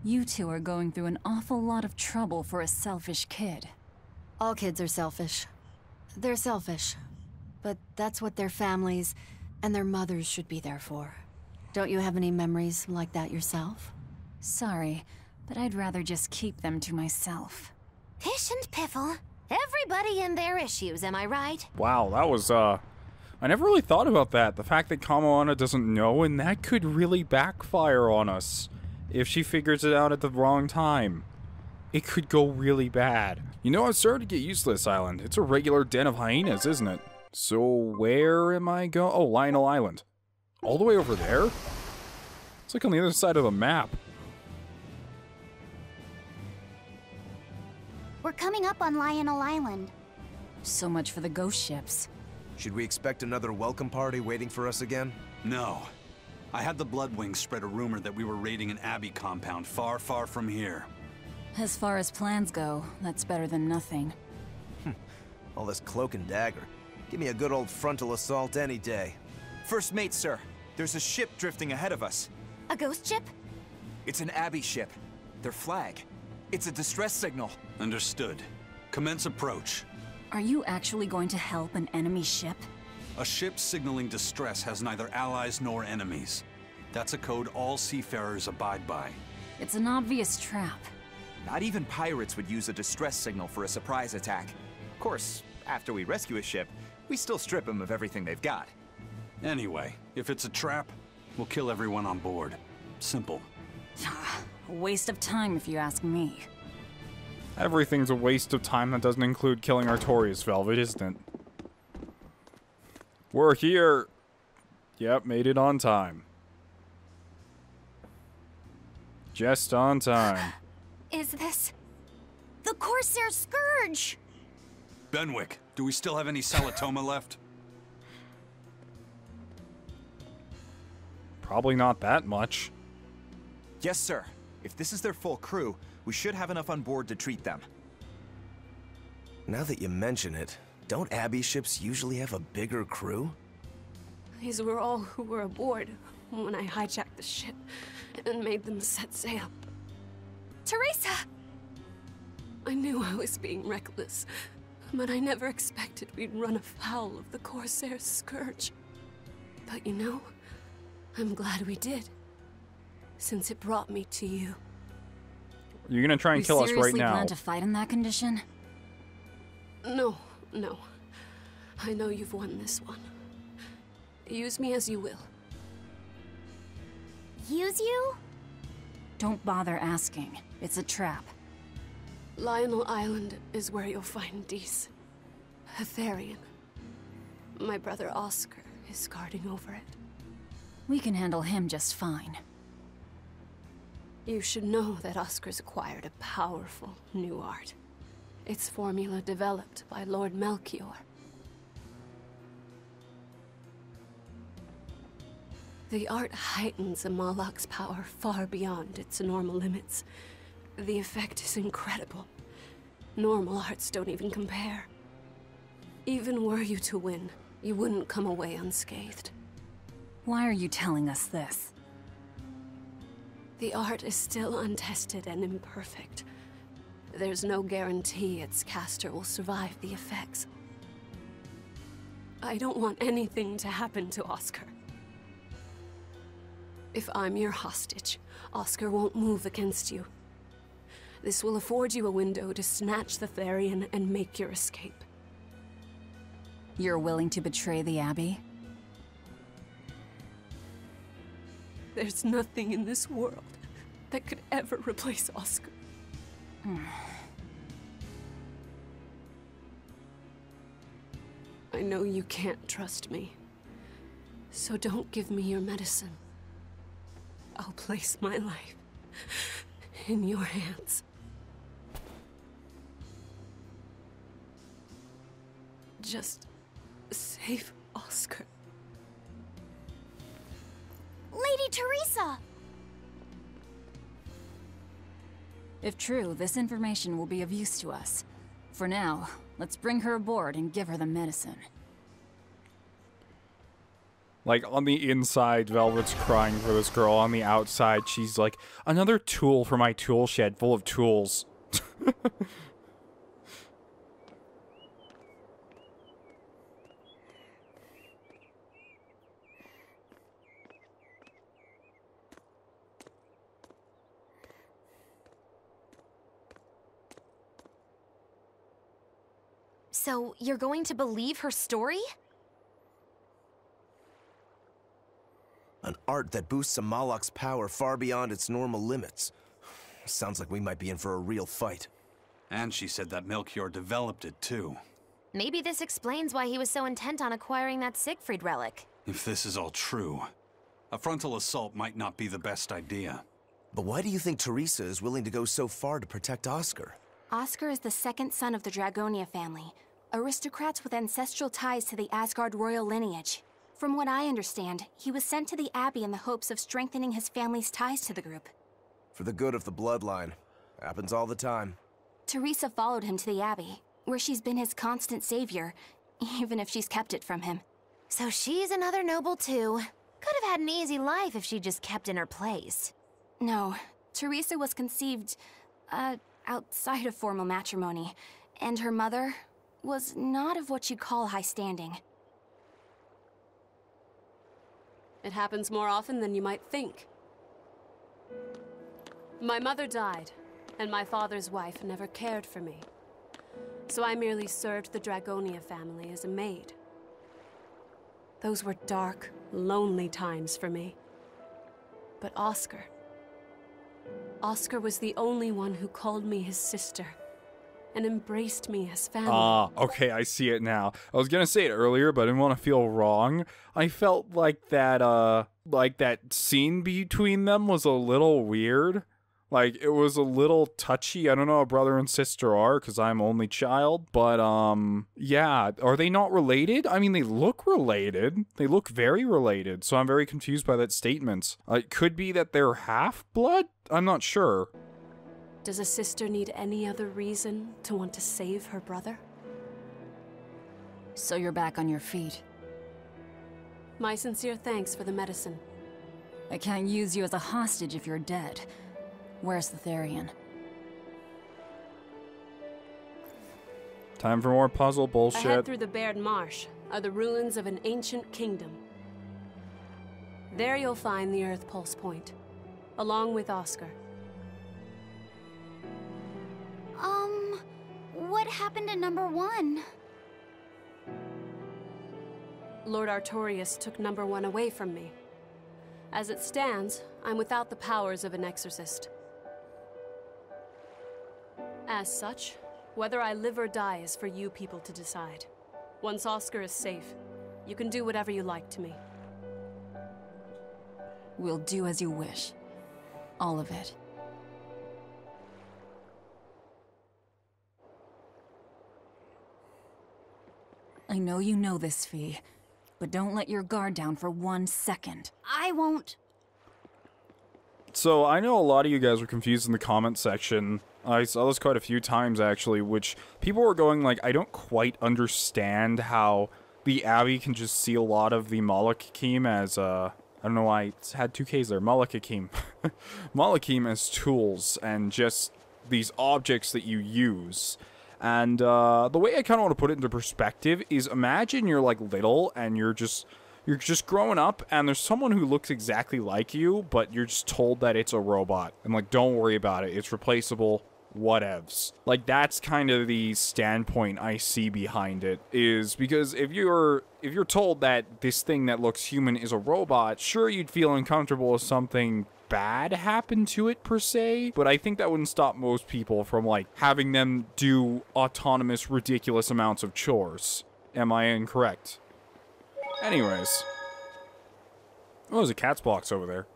You two are going through an awful lot of trouble for a selfish kid. All kids are selfish. They're selfish. But that's what their families and their mothers should be there for. Don't you have any memories like that yourself? Sorry, but I'd rather just keep them to myself. Pish and Piffle. Everybody and their issues, am I right? Wow, that was, I never really thought about that. The fact that Kamoana doesn't know, and that could really backfire on us. If she figures it out at the wrong time, it could go really bad. You know, I've started to get used to this island. It's a regular den of hyenas, isn't it? So where am I going? Oh, Lionel Island. All the way over there? It's like on the other side of the map. We're coming up on Lionel Island. So much for the ghost ships. Should we expect another welcome party waiting for us again? No. I had the Bloodwings spread a rumor that we were raiding an Abbey compound far, far from here. As far as plans go, that's better than nothing. All this cloak and dagger. Give me a good old frontal assault any day. First mate, sir. There's a ship drifting ahead of us. A ghost ship? It's an Abbey ship. Their flag. It's a distress signal. Understood. Commence approach. Are you actually going to help an enemy ship? A ship signaling distress has neither allies nor enemies. That's a code all seafarers abide by. It's an obvious trap. Not even pirates would use a distress signal for a surprise attack. Of course, after we rescue a ship, we still strip them of everything they've got. Anyway, if it's a trap, We'll kill everyone on board. Simple. A waste of time if you ask me. Everything's a waste of time that doesn't include killing Artorias, Velvet, isn't it? We're here. Yep, made it on time. Just on time. Is this... the Corsair Scourge? Benwick, do we still have any Salatoma left? Probably not that much. Yes, sir. If this is their full crew, we should have enough on board to treat them. Now that you mention it, don't Abbey ships usually have a bigger crew? These were all who were aboard when I hijacked the ship and made them set sail. Teresa! I knew I was being reckless, but I never expected we'd run afoul of the Corsair Scourge. But you know, I'm glad we did, since it brought me to you. You're gonna try and kill us right now. You seriously plan to fight in that condition? No, no. I know you've won this one. Use me as you will. Use you? Don't bother asking. It's a trap. Lionel Island is where you'll find Dees. A Therian. My brother Oscar is guarding over it. We can handle him just fine. You should know that Oscar's acquired a powerful new art. Its formula developed by Lord Melchior. The art heightens a Malak's power far beyond its normal limits. The effect is incredible. Normal arts don't even compare. Even were you to win, you wouldn't come away unscathed. Why are you telling us this? The art is still untested and imperfect. There's no guarantee its caster will survive the effects. I don't want anything to happen to Oscar. If I'm your hostage, Oscar won't move against you. This will afford you a window to snatch the Therian and make your escape. You're willing to betray the Abbey? There's nothing in this world that could ever replace Oscar. I know you can't trust me, so don't give me your medicine. I'll place my life in your hands. Just save Oscar. Lady Teresa! If true, this information will be of use to us. For now, let's bring her aboard and give her the medicine. Like, on the inside, Velvet's crying for this girl. On the outside, she's like, another tool for my tool shed full of tools. So, you're going to believe her story? An art that boosts a Malak's power far beyond its normal limits. Sounds like we might be in for a real fight. And she said that Melchior developed it, too. Maybe this explains why he was so intent on acquiring that Siegfried relic. If this is all true, a frontal assault might not be the best idea. But why do you think Teresa is willing to go so far to protect Oscar? Oscar is the second son of the Dragonia family, aristocrats with ancestral ties to the Asgard royal lineage. From what I understand, he was sent to the Abbey in the hopes of strengthening his family's ties to the group. For the good of the bloodline. Happens all the time. Teresa followed him to the Abbey, where she's been his constant savior, even if she's kept it from him. So she's another noble too. Could have had an easy life if she just kept in her place. No, Teresa was conceived, outside of formal matrimony, and her mother was not of what you'd call high standing. It happens more often than you might think. My mother died, and my father's wife never cared for me. So I merely served the Dragonia family as a maid. Those were dark, lonely times for me. but Oscar. Oscar was the only one who called me his sister and embraced me as family. Okay, I see it now. I was gonna say it earlier, but I didn't want to feel wrong. I felt like that scene between them was a little weird. Like, it was a little touchy. I don't know how brother and sister are, because I'm only child. But, yeah. Are they not related? I mean, they look related. They look very related. So I'm very confused by that statement. It could be that they're half-blood? I'm not sure. Does a sister need any other reason to want to save her brother? So you're back on your feet. My sincere thanks for the medicine. I can't use you as a hostage if you're dead. Where's the Therian? Time for more puzzle bullshit. Ahead through the Baird Marsh are the ruins of an ancient kingdom. There you'll find the Earth Pulse Point, along with Oscar. What happened to number 1? Lord Artorius took number 1 away from me. As it stands, I'm without the powers of an exorcist. As such, whether I live or die is for you people to decide. Once Oscar is safe, you can do whatever you like to me. We'll do as you wish. All of it. I know you know this, Fee, but don't let your guard down for 1 second. I won't. So, I know a lot of you guys were confused in the comment section. I saw this quite a few times, actually, which people were going like, I don't quite understand how the Abbey can just see a lot of the Malak-Hakim as, I don't know why I had 2 Ks there, Malak-Hakim. Malak-Hakim as tools and just these objects that you use. And the way I kind of want to put it into perspective is imagine you're like little and you're just growing up and there's someone who looks exactly like you, but you're just told that it's a robot. And like, don't worry about it. It's replaceable. Whatevs. Like, that's kind of the standpoint I see behind it, is because if you're told that this thing that looks human is a robot, sure, you'd feel uncomfortable if something bad happened to it per se, but I think that wouldn't stop most people from like having them do autonomous ridiculous amounts of chores. Am I incorrect? Anyways. Oh, there's a cat's box over there.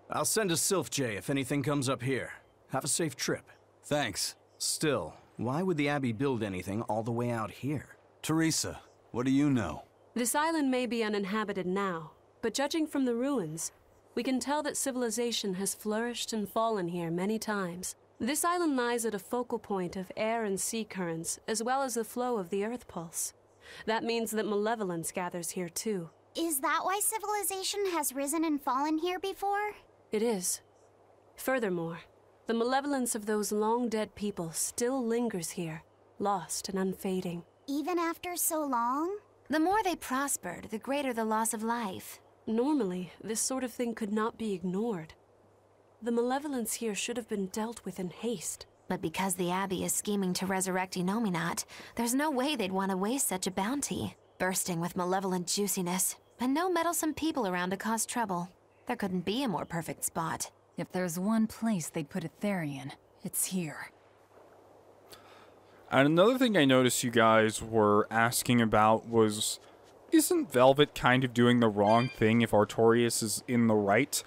I'll send a Sylph J if anything comes up here. Have a safe trip. Thanks. Still, why would the Abbey build anything all the way out here? Teresa, what do you know? This island may be uninhabited now, but judging from the ruins, we can tell that civilization has flourished and fallen here many times. This island lies at a focal point of air and sea currents, as well as the flow of the Earth Pulse. That means that malevolence gathers here too. Is that why civilization has risen and fallen here before? It is. Furthermore, the malevolence of those long-dead people still lingers here, lost and unfading. Even after so long? The more they prospered, the greater the loss of life. Normally, this sort of thing could not be ignored. The malevolence here should have been dealt with in haste. But because the Abbey is scheming to resurrect Enominat, there's no way they'd want to waste such a bounty. Bursting with malevolent juiciness, and no meddlesome people around to cause trouble. There couldn't be a more perfect spot. If there's one place they'd put a Therian, it's here. And another thing I noticed you guys were asking about was, isn't Velvet kind of doing the wrong thing if Artorius is in the right?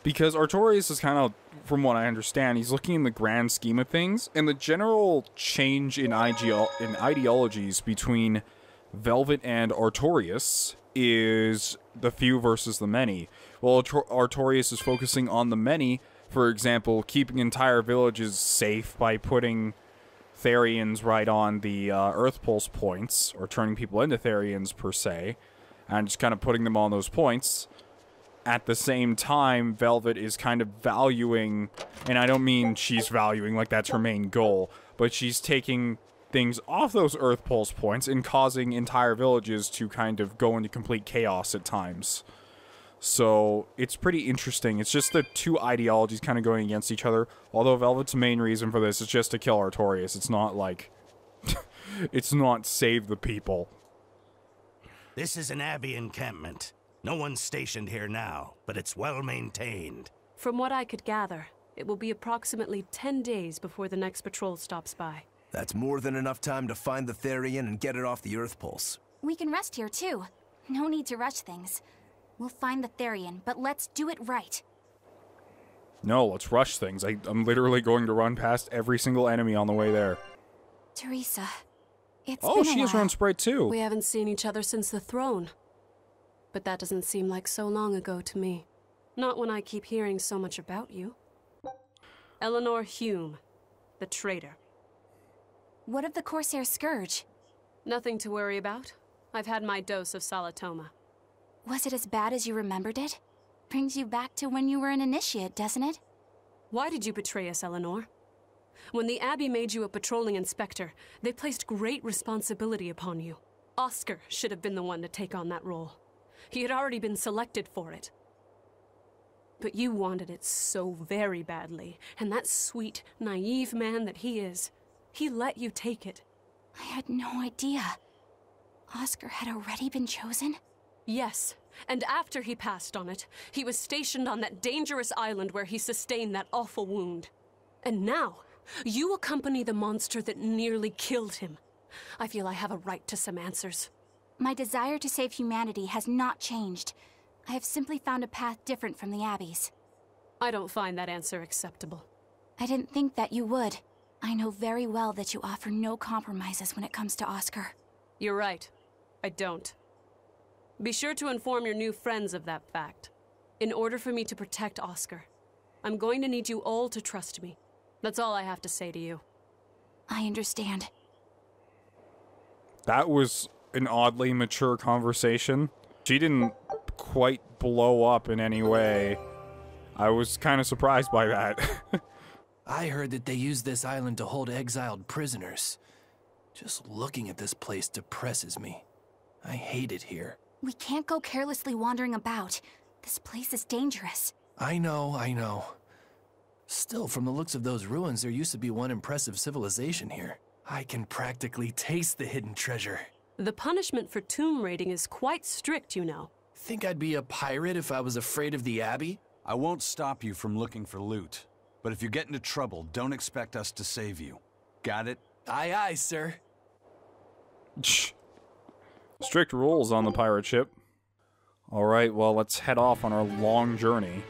Because Artorius is kind of, from what I understand, he's looking in the grand scheme of things, and the general change in ideologies between Velvet and Artorius is the few versus the many. Well, Artorius is focusing on the many, for example, keeping entire villages safe by putting Therians right on the Earth Pulse points, or turning people into Therians per se, and just kind of putting them on those points. At the same time, Velvet is kind of valuing, and I don't mean she's valuing like that's her main goal, but she's taking things off those Earth Pulse points and causing entire villages to kind of go into complete chaos at times. So, it's pretty interesting. It's just the two ideologies kind of going against each other. Although Velvet's main reason for this is just to kill Artorius. It's not like... it's not save the people. This is an Abbey encampment. No one's stationed here now, but it's well maintained. From what I could gather, it will be approximately 10 days before the next patrol stops by. That's more than enough time to find the Therian and get it off the Earth Pulse. We can rest here too. No need to rush things. We'll find the Therian, but let's do it right. No, let's rush things. I'm literally going to run past every single enemy on the way there. Teresa, it's Oh, been a she has while. run Sprite too. We haven't seen each other since the throne. But that doesn't seem like so long ago to me. Not when I keep hearing so much about you. Eleanor Hume, the traitor. What of the Corsair Scourge? Nothing to worry about. I've had my dose of Salatoma. Was it as bad as you remembered it? Brings you back to when you were an initiate, doesn't it? Why did you betray us, Eleanor? When the Abbey made you a patrolling inspector, they placed great responsibility upon you. Oscar should have been the one to take on that role. He had already been selected for it. But you wanted it so very badly, and that sweet, naive man that he is, he let you take it. I had no idea. Oscar had already been chosen? Yes, and after he passed on it, he was stationed on that dangerous island where he sustained that awful wound. And now, you accompany the monster that nearly killed him. I feel I have a right to some answers. My desire to save humanity has not changed. I have simply found a path different from the Abbey's. I don't find that answer acceptable. I didn't think that you would. I know very well that you offer no compromises when it comes to Oscar. You're right. I don't. Be sure to inform your new friends of that fact. In order for me to protect Oscar, I'm going to need you all to trust me. That's all I have to say to you. I understand. That was an oddly mature conversation. She didn't quite blow up in any way. I was kind of surprised by that. I heard that they use this island to hold exiled prisoners. Just looking at this place depresses me. I hate it here. We can't go carelessly wandering about. This place is dangerous. I know. Still, from the looks of those ruins, there used to be one impressive civilization here. I can practically taste the hidden treasure. The punishment for tomb raiding is quite strict, you know. Think I'd be a pirate if I was afraid of the Abbey? I won't stop you from looking for loot. But if you get into trouble, don't expect us to save you. Got it? Aye, aye, sir. Strict rules on the pirate ship. Alright, well, let's head off on our long journey.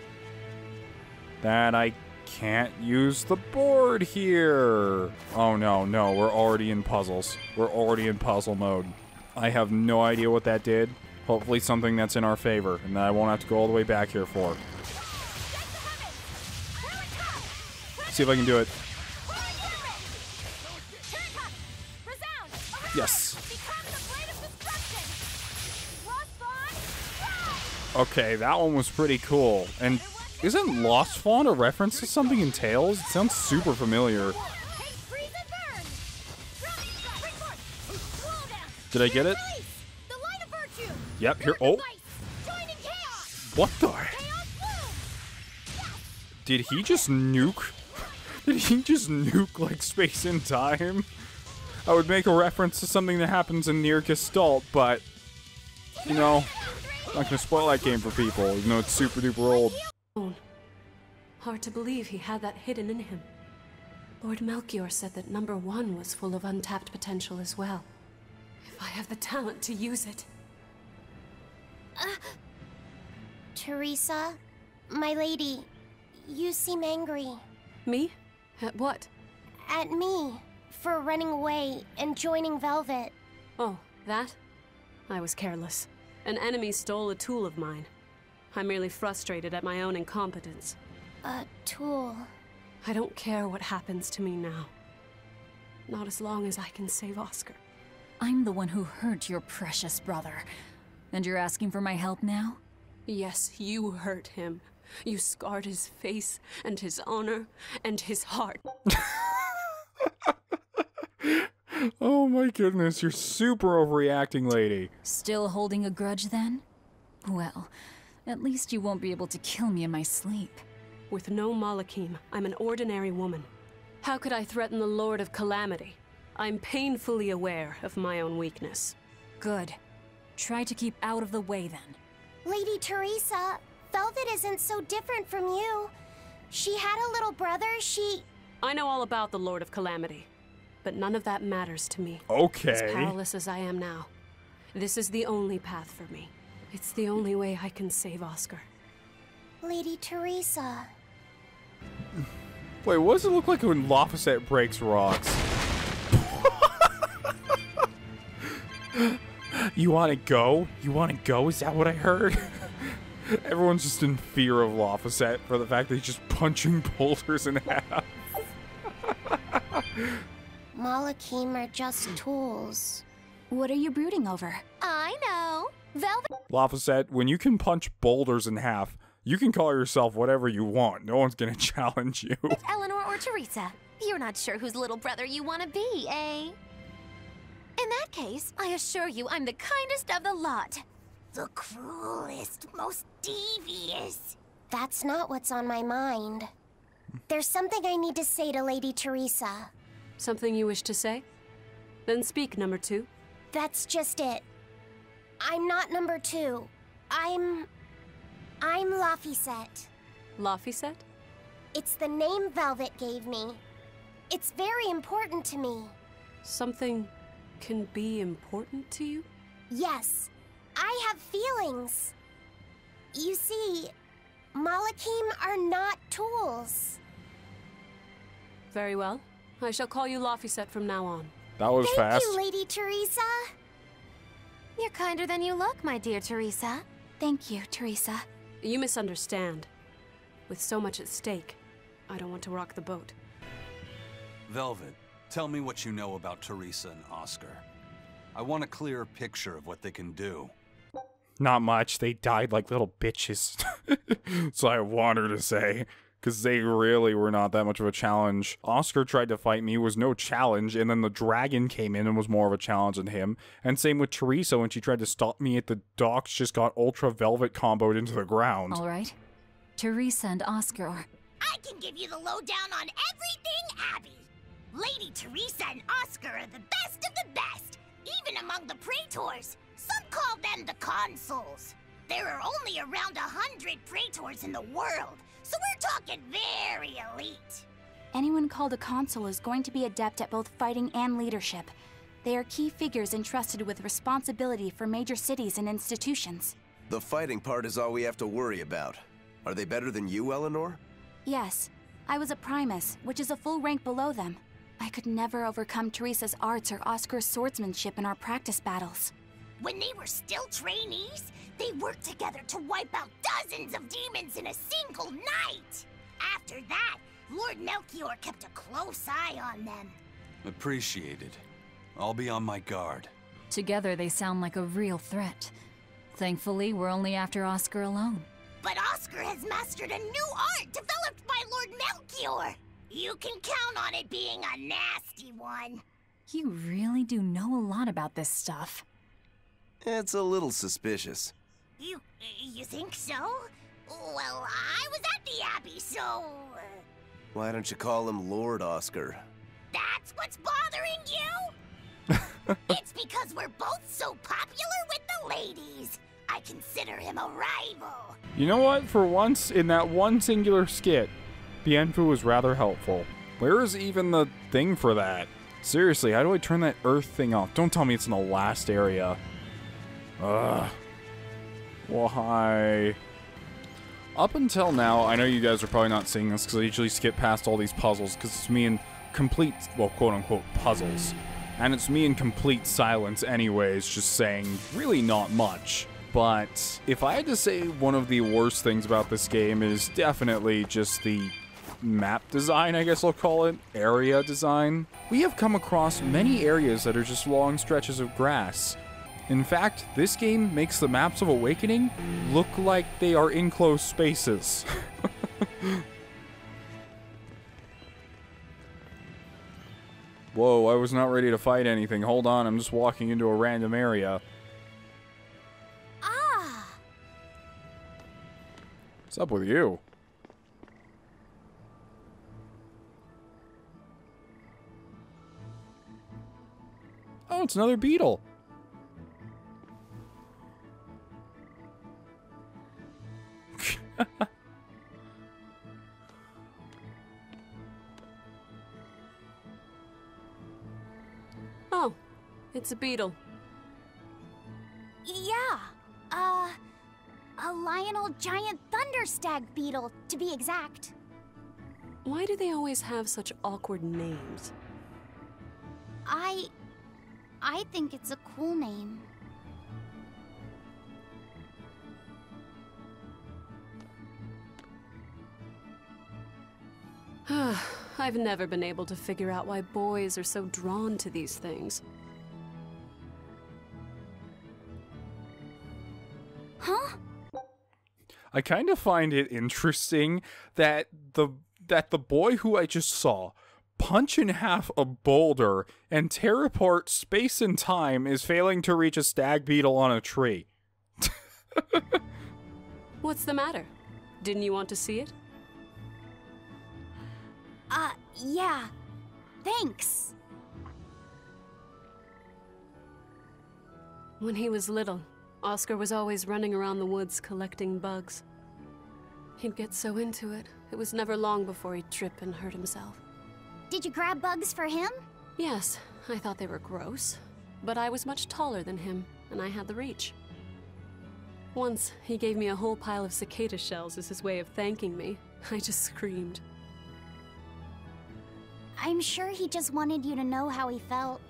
That I can't use the board here. Oh, no, we're already in puzzles. We're already in puzzle mode. I have no idea what that did. Hopefully something that's in our favor, and that I won't have to go all the way back here for. See if I can do it. Yes. Okay, that one was pretty cool. And isn't Lost Fawn a reference to something in Tales? It sounds super familiar. Did I get it? Yep, here. Oh. What the? Did he just nuke? Did he just nuke, like, space and time? I would make a reference to something that happens in Nier Gestalt, but, you know, I'm not gonna spoil that game for people, even though it's super duper old. Hard to believe he had that hidden in him. Lord Melchior said that number 1 was full of untapped potential as well. If I have the talent to use it. Teresa, my lady, you seem angry. Me? At what? At me, for running away and joining Velvet. Oh, that? I was careless. An enemy stole a tool of mine. I'm merely frustrated at my own incompetence. A tool? I don't care what happens to me now. Not as long as I can save Oscar. I'm the one who hurt your precious brother. And you're asking for my help now? Yes, you hurt him. You scarred his face, and his honor, and his heart. Oh my goodness, you're super overreacting, lady. Still holding a grudge then? Well, at least you won't be able to kill me in my sleep. With no Malakim, I'm an ordinary woman. How could I threaten the Lord of Calamity? I'm painfully aware of my own weakness. Good. Try to keep out of the way then. Lady Teresa, Velvet isn't so different from you. She had a little brother, I know all about the Lord of Calamity, but none of that matters to me. Okay. As powerless as I am now, this is the only path for me. It's the only way I can save Oscar. Lady Teresa. Wait, what does it look like when Laphicet breaks rocks? You want to go? You want to go? Is that what I heard? Everyone's just in fear of Laphicet for the fact that he's just punching boulders in half. Malakim are just tools. What are you brooding over? I know. Velvet. Laphicet, when you can punch boulders in half, you can call yourself whatever you want. No one's gonna challenge you. Eleanor or Teresa, you're not sure whose little brother you want to be, eh? In that case, I assure you I'm the kindest of the lot. The cruelest, most devious. That's not what's on my mind. There's something I need to say to Lady Teresa. Something you wish to say? Then speak, number 2. That's just it. I'm not number 2. I'm Laphicet. Laphicet? It's the name Velvet gave me. It's very important to me. Something can be important to you? Yes, I have feelings. You see, Malakim are not tools. Very well. I shall call you Laphicet from now on. That was fast. Thank you, Lady Teresa. You're kinder than you look, my dear Teresa. Thank you, Teresa. You misunderstand. With so much at stake, I don't want to rock the boat. Velvet, tell me what you know about Teresa and Oscar. I want a clearer picture of what they can do. Not much. They died like little bitches. So I want her to say. Because they really were not that much of a challenge. Oscar tried to fight me, was no challenge, and then the dragon came in and was more of a challenge than him. And same with Teresa when she tried to stop me at the docks, just got Ultra Velvet comboed into the ground. All right. Teresa and Oscar are... I can give you the lowdown on everything Abby. Lady Teresa and Oscar are the best of the best, even among the praetors. Some call them the consuls. There are only around 100 praetors in the world, so we're talking very elite. Anyone called a consul is going to be adept at both fighting and leadership. They are key figures entrusted with responsibility for major cities and institutions. The fighting part is all we have to worry about. Are they better than you, Eleanor? Yes. I was a Primus, which is a full rank below them. I could never overcome Teresa's arts or Oscar's swordsmanship in our practice battles. When they were still trainees, they worked together to wipe out dozens of demons in a single night. After that, Lord Melchior kept a close eye on them. Appreciated. I'll be on my guard. Together they sound like a real threat. Thankfully, we're only after Oscar alone. But Oscar has mastered a new art developed by Lord Melchior. You can count on it being a nasty one. You really do know a lot about this stuff. It's a little suspicious. You think so? Well, I was at the Abbey, so... Why don't you call him Lord Oscar? That's what's bothering you? It's because we're both so popular with the ladies. I consider him a rival. You know what? For once, in that one singular skit, Bienfu was rather helpful. Where is even the thing for that? Seriously, how do I turn that earth thing off? Don't tell me it's in the last area. Ugh. Why? Up until now, I know you guys are probably not seeing this because I usually skip past all these puzzles because it's me in complete, well, quote-unquote, puzzles. And it's me in complete silence anyways, just saying really not much. But if I had to say one of the worst things about this game is definitely just the map design, I guess I'll call it, area design. We have come across many areas that are just long stretches of grass. In fact, this game makes the maps of Awakening look like they are enclosed spaces. Whoa, I was not ready to fight anything. Hold on, I'm just walking into a random area. Ah! What's up with you? Oh, it's another beetle. Oh, it's a beetle. Yeah. A Lionel giant thunderstag beetle, to be exact. Why do they always have such awkward names? I think it's a cool name. I've never been able to figure out why boys are so drawn to these things. Huh? I kind of find it interesting that the boy who I just saw punch in half a boulder and tear apart space and time is failing to reach a stag beetle on a tree. What's the matter? Didn't you want to see it? Yeah. Thanks. When he was little, Oscar was always running around the woods collecting bugs. He'd get so into it, it was never long before he'd trip and hurt himself. Did you grab bugs for him? Yes, I thought they were gross, but I was much taller than him, and I had the reach. Once, he gave me a whole pile of cicada shells as his way of thanking me. I just screamed. I'm sure he just wanted you to know how he felt.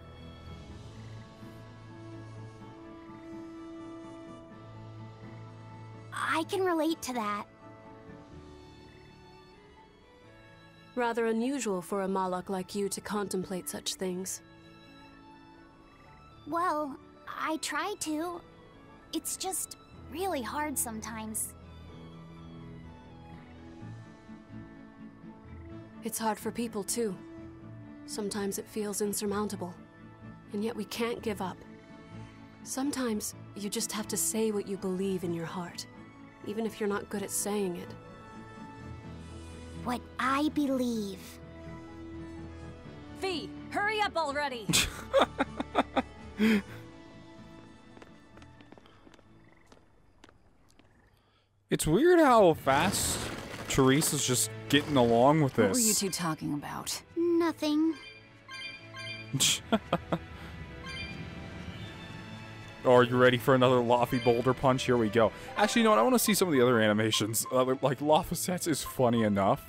I can relate to that. Rather unusual for a Malak like you to contemplate such things. Well, I try to. It's just really hard sometimes. It's hard for people, too. Sometimes it feels insurmountable, and yet we can't give up. Sometimes you just have to say what you believe in your heart, even if you're not good at saying it. What I believe. V, hurry up already! It's weird how fast Teresa's just getting along with this. What were you two talking about? Nothing. Are you ready for another Laffy boulder punch? Here we go. Actually, you know what? I want to see some of the other animations. Like, Laffy is funny enough.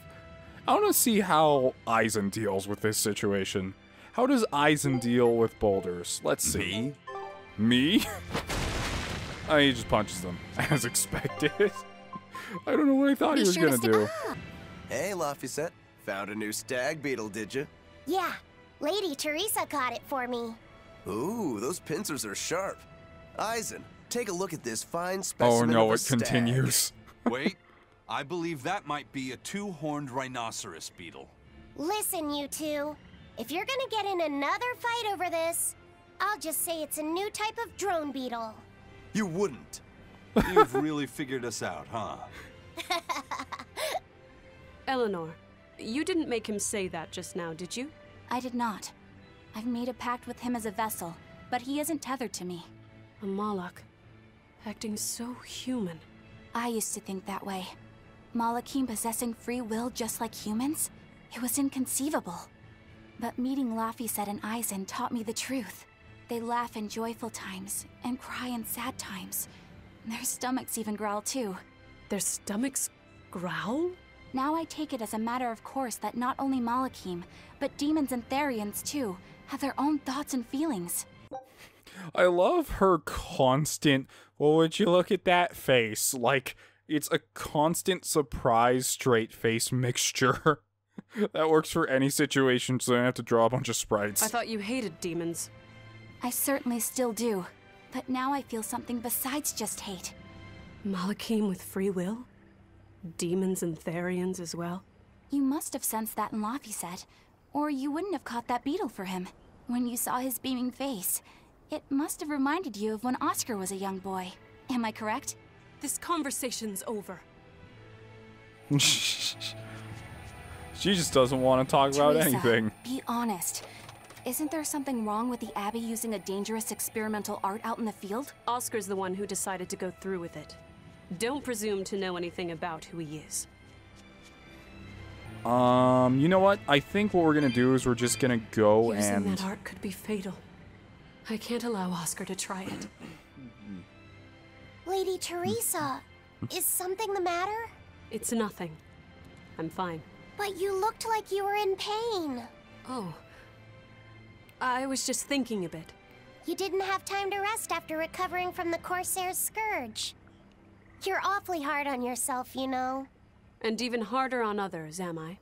I want to see how Aizen deals with this situation. How does Aizen deal with boulders? Let's see. Me? Oh, he just punches them, as expected. I don't know what I thought he was gonna do. Hey, Laffy, found a new stag beetle, did you? Yeah, Lady Teresa caught it for me. Ooh, those pincers are sharp. Aizen, take a look at this fine specimen Oh no, of a it stag. continues. Wait, I believe that might be a two-horned rhinoceros beetle. Listen, you two. If you're gonna get in another fight over this, I'll just say it's a new type of drone beetle. You wouldn't. You've really figured us out, huh? Eleanor, you didn't make him say that just now, did you? I did not. I've made a pact with him as a vessel, but he isn't tethered to me. A Malak, acting so human. I used to think that way. Malakim possessing free will just like humans? It was inconceivable. But meeting Laffy and Aizen taught me the truth. They laugh in joyful times and cry in sad times. Their stomachs even growl too. Their stomachs growl? Now I take it as a matter of course that not only Malakim, but demons and Therians too, have their own thoughts and feelings. I love her constant, well, would you look at that face? Like, it's a constant surprise straight face mixture. That works for any situation, so I don't have to draw a bunch of sprites. I thought you hated demons. I certainly still do, but now I feel something besides just hate. Malakim with free will? Demons and Therians as well? You must have sensed that in Laffy, or you wouldn't have caught that beetle for him. When you saw his beaming face, it must have reminded you of when Oscar was a young boy. Am I correct? This conversation's over. She just doesn't want to talk about Teresa, anything. Be honest. Isn't there something wrong with the Abbey using a dangerous experimental art out in the field? Oscar's the one who decided to go through with it. Don't presume to know anything about who he is. You know what? I think what we're gonna do is we're just gonna go Using and... that art could be fatal. I can't allow Oscar to try it. Lady Teresa, is something the matter? It's nothing. I'm fine. But you looked like you were in pain. Oh. I was just thinking a bit. You didn't have time to rest after recovering from the Corsair's scourge. You're awfully hard on yourself, you know. And even harder on others, am I?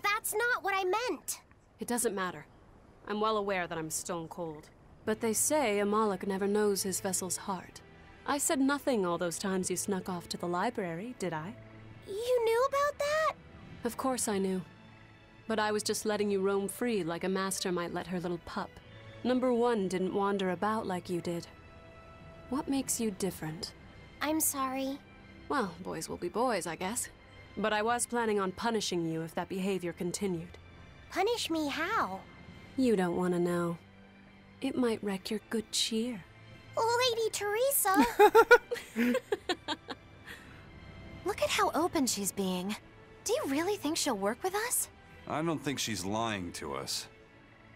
That's not what I meant. It doesn't matter. I'm well aware that I'm stone cold. But they say Amalek never knows his vessel's heart. I said nothing all those times you snuck off to the library, did I? You knew about that? Of course I knew. But I was just letting you roam free like a master might let her little pup. Number one didn't wander about like you did. What makes you different? I'm sorry. Well, boys will be boys, I guess. But I was planning on punishing you if that behavior continued. Punish me how? You don't want to know. It might wreck your good cheer. Lady Teresa! Look at how open she's being. Do you really think she'll work with us? I don't think she's lying to us.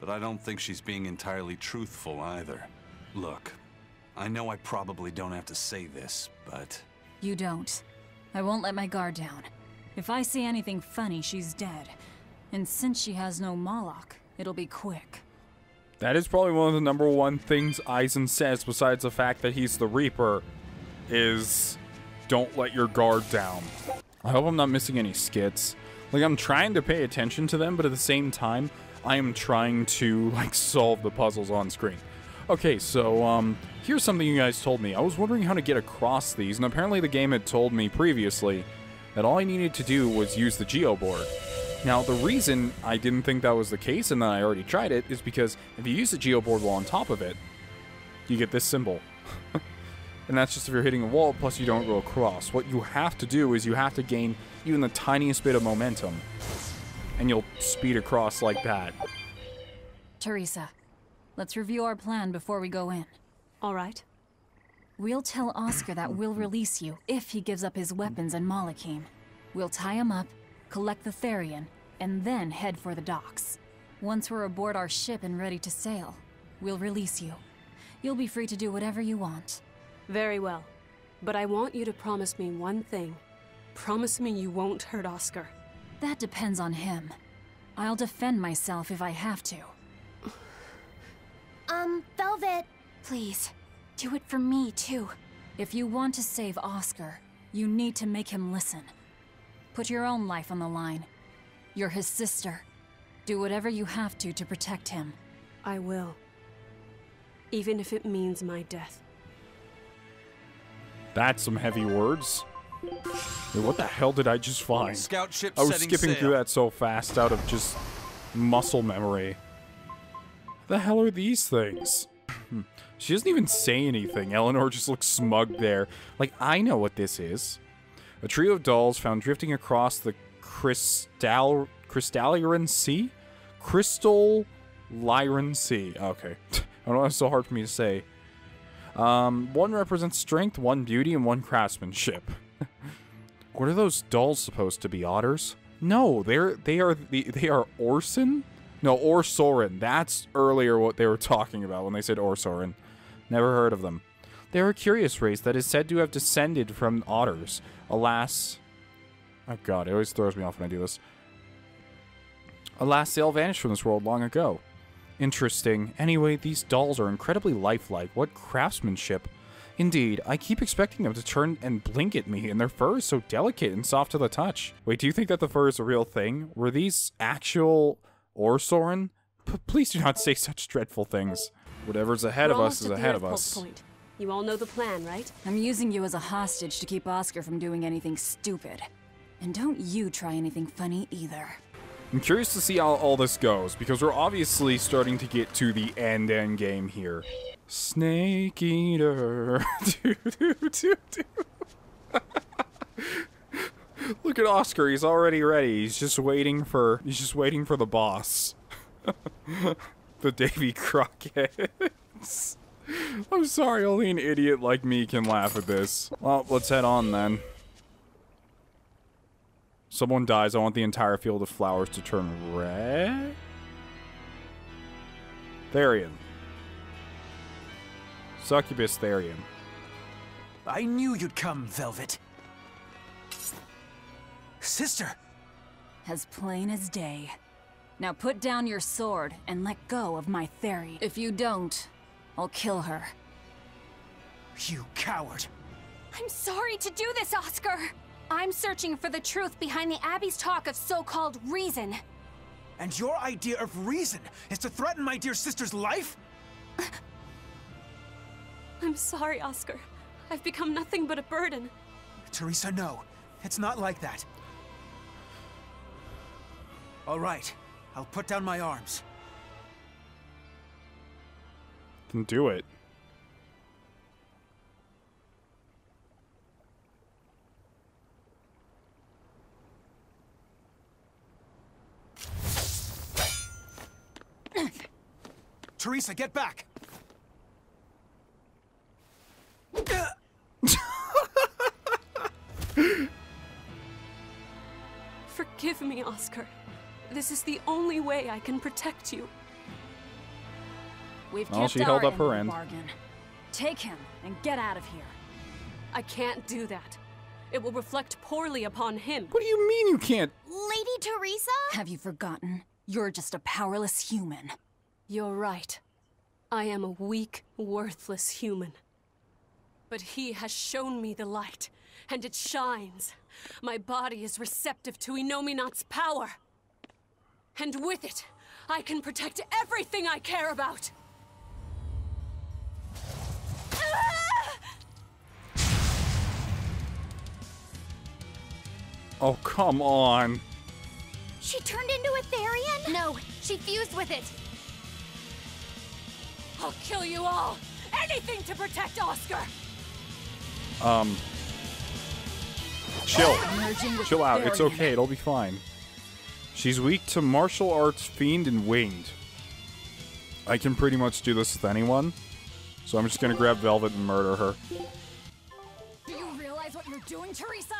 But I don't think she's being entirely truthful either. Look, I know I probably don't have to say this, but... You don't. I won't let my guard down. If I see anything funny, she's dead. And since she has no Moloch, it'll be quick. That is probably one of the number one things Eisen says, besides the fact that he's the Reaper, is don't let your guard down. I hope I'm not missing any skits. Like, I'm trying to pay attention to them, but at the same time, I am trying to, like, solve the puzzles on screen. Okay, so, here's something you guys told me. I was wondering how to get across these, and apparently the game had told me previously that all I needed to do was use the geoboard. Now, the reason I didn't think that was the case and that I already tried it is because if you use the geoboard while on top of it, you get this symbol. And that's just if you're hitting a wall, plus you don't go across. What you have to do is you have to gain even the tiniest bit of momentum, and you'll speed across like that. Teresa, let's review our plan before we go in. All right. We'll tell Oscar that we'll release you if he gives up his weapons and Malachim. We'll tie him up, collect the Therian, and then head for the docks. Once we're aboard our ship and ready to sail, we'll release you. You'll be free to do whatever you want. Very well. But I want you to promise me one thing. Promise me you won't hurt Oscar. That depends on him. I'll defend myself if I have to. Velvet. Please, do it for me, too. If you want to save Oscar, you need to make him listen. Put your own life on the line. You're his sister. Do whatever you have to protect him. I will. Even if it means my death. That's some heavy words. Wait, what the hell did I just find? Scout ship I was setting skipping sail. through that so fast out of just muscle memory. The hell are these things? She doesn't even say anything. Eleanor just looks smug there. Like, I know what this is. A trio of dolls found drifting across the Crystalliran Sea? Crystal Lyran Sea. Okay. I don't know, it's so hard for me to say. One represents strength, one beauty, and one craftsmanship. What are those dolls supposed to be? Otters? No, they are Orson? No, Orsorin. That's earlier what they were talking about when they said Orsorin. Never heard of them. They are a curious race that is said to have descended from otters. Alas... Oh god, it always throws me off when I do this. Alas, they all vanished from this world long ago. Interesting. Anyway, these dolls are incredibly lifelike. What craftsmanship. Indeed, I keep expecting them to turn and blink at me, and their fur is so delicate and soft to the touch. Wait, do you think that the fur is a real thing? Were these actual Orsorin? Please do not say such dreadful things. Whatever's ahead of us is ahead of us. Point. You all know the plan, right? I'm using you as a hostage to keep Oscar from doing anything stupid. And don't you try anything funny either. I'm curious to see how all this goes, because we're obviously starting to get to the end game here. Snake Eater. Look at Oscar, he's already ready. He's just waiting for the boss. The Davy Crockett. I'm sorry, only an idiot like me can laugh at this. Well, let's head on then. Someone dies, I want the entire field of flowers to turn red? Therian. Succubus Therian. I knew you'd come, Velvet. Sister! As plain as day. Now put down your sword and let go of my Theri. If you don't, I'll kill her. You coward! I'm sorry to do this, Oscar. I'm searching for the truth behind the Abbey's talk of so-called reason. And your idea of reason is to threaten my dear sister's life? I'm sorry, Oscar. I've become nothing but a burden. Teresa, no. It's not like that. All right. I'll put down my arms. Then do it. Teresa, get back! Forgive me, Oscar. This is the only way I can protect you. We've Well, kept she held our up her end of the end. bargain. Take him and get out of here. I can't do that. It will reflect poorly upon him. What do you mean you can't? Lady Teresa? Have you forgotten? You're just a powerless human. You're right. I am a weak, worthless human. But he has shown me the light, and it shines. My body is receptive to Inominat's power. And with it, I can protect everything I care about. Oh, come on. She turned into a Therian? No, she fused with it. I'll kill you all! Anything to protect Oscar! Chill. Chill out. It's okay. It'll be fine. She's weak to martial arts, fiend, and winged. I can pretty much do this with anyone. So I'm just gonna grab Velvet and murder her. Do you realize what you're doing, Teresa?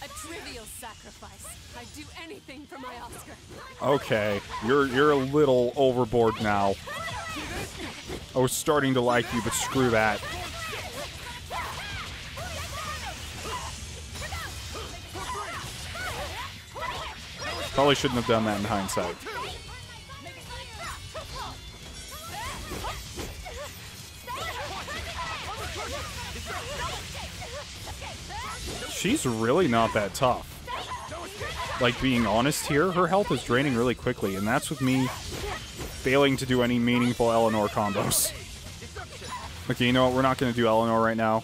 A trivial sacrifice. I'd do anything for my Oscar. Okay. You're a little overboard now. I was starting to like you, but screw that. Probably shouldn't have done that in hindsight. She's really not that tough. Like, being honest here, her health is draining really quickly, and that's with me failing to do any meaningful Eleanor combos. Okay, you know what? We're not going to do Eleanor right now.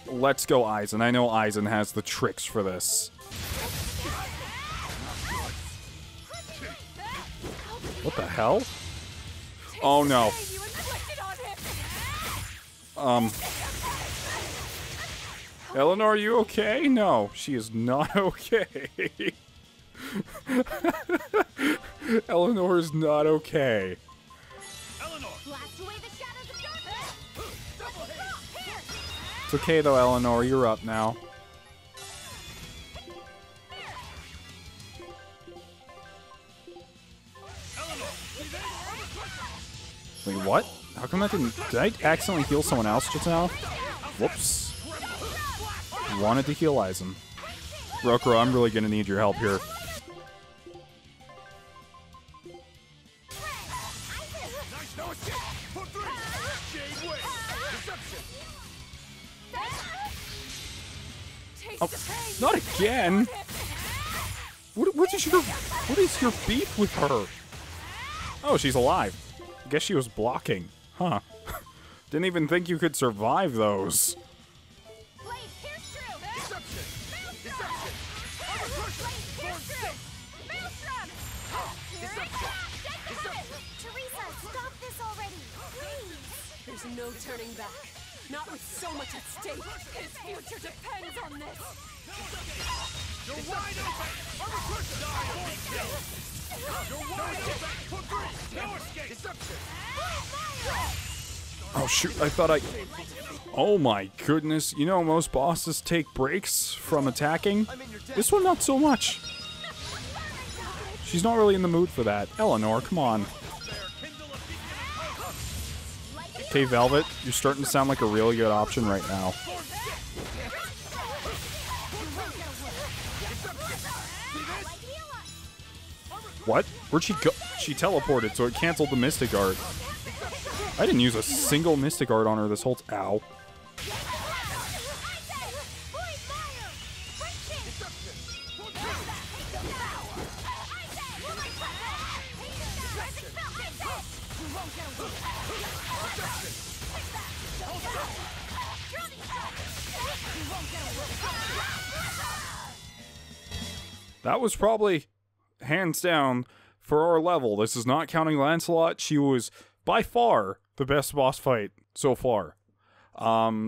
Let's go Aizen. I know Aizen has the tricks for this. What the hell? Oh no. Eleanor, are you okay? No, she is not okay. Eleanor is not okay. It's okay though, Eleanor. You're up now. Wait, what? How come that didn't... Did I accidentally heal someone else just now? Whoops. Wanted to heal Aizen. Rokuro, I'm really gonna need your help here. Oh, not again! What is your beef with her? Oh, she's alive. I guess she was blocking. Huh. Didn't even think you could survive those. Teresa, stop this already, please. There's no turning back. Not with so much at stake. His future depends on this. You're wide open! You're wide open! No escape! Oh shoot, I thought I... Oh my goodness. You know, most bosses take breaks from attacking. This one, not so much. She's not really in the mood for that. Eleanor, come on. Okay, Velvet, you're starting to sound like a really good option right now. What? Where'd she go? She teleported, so it canceled the Mystic Art. I didn't use a single Mystic Art on her this whole ow. That was probably, hands down, for our level. This is not counting Lancelot. She was, by far, the best boss fight so far.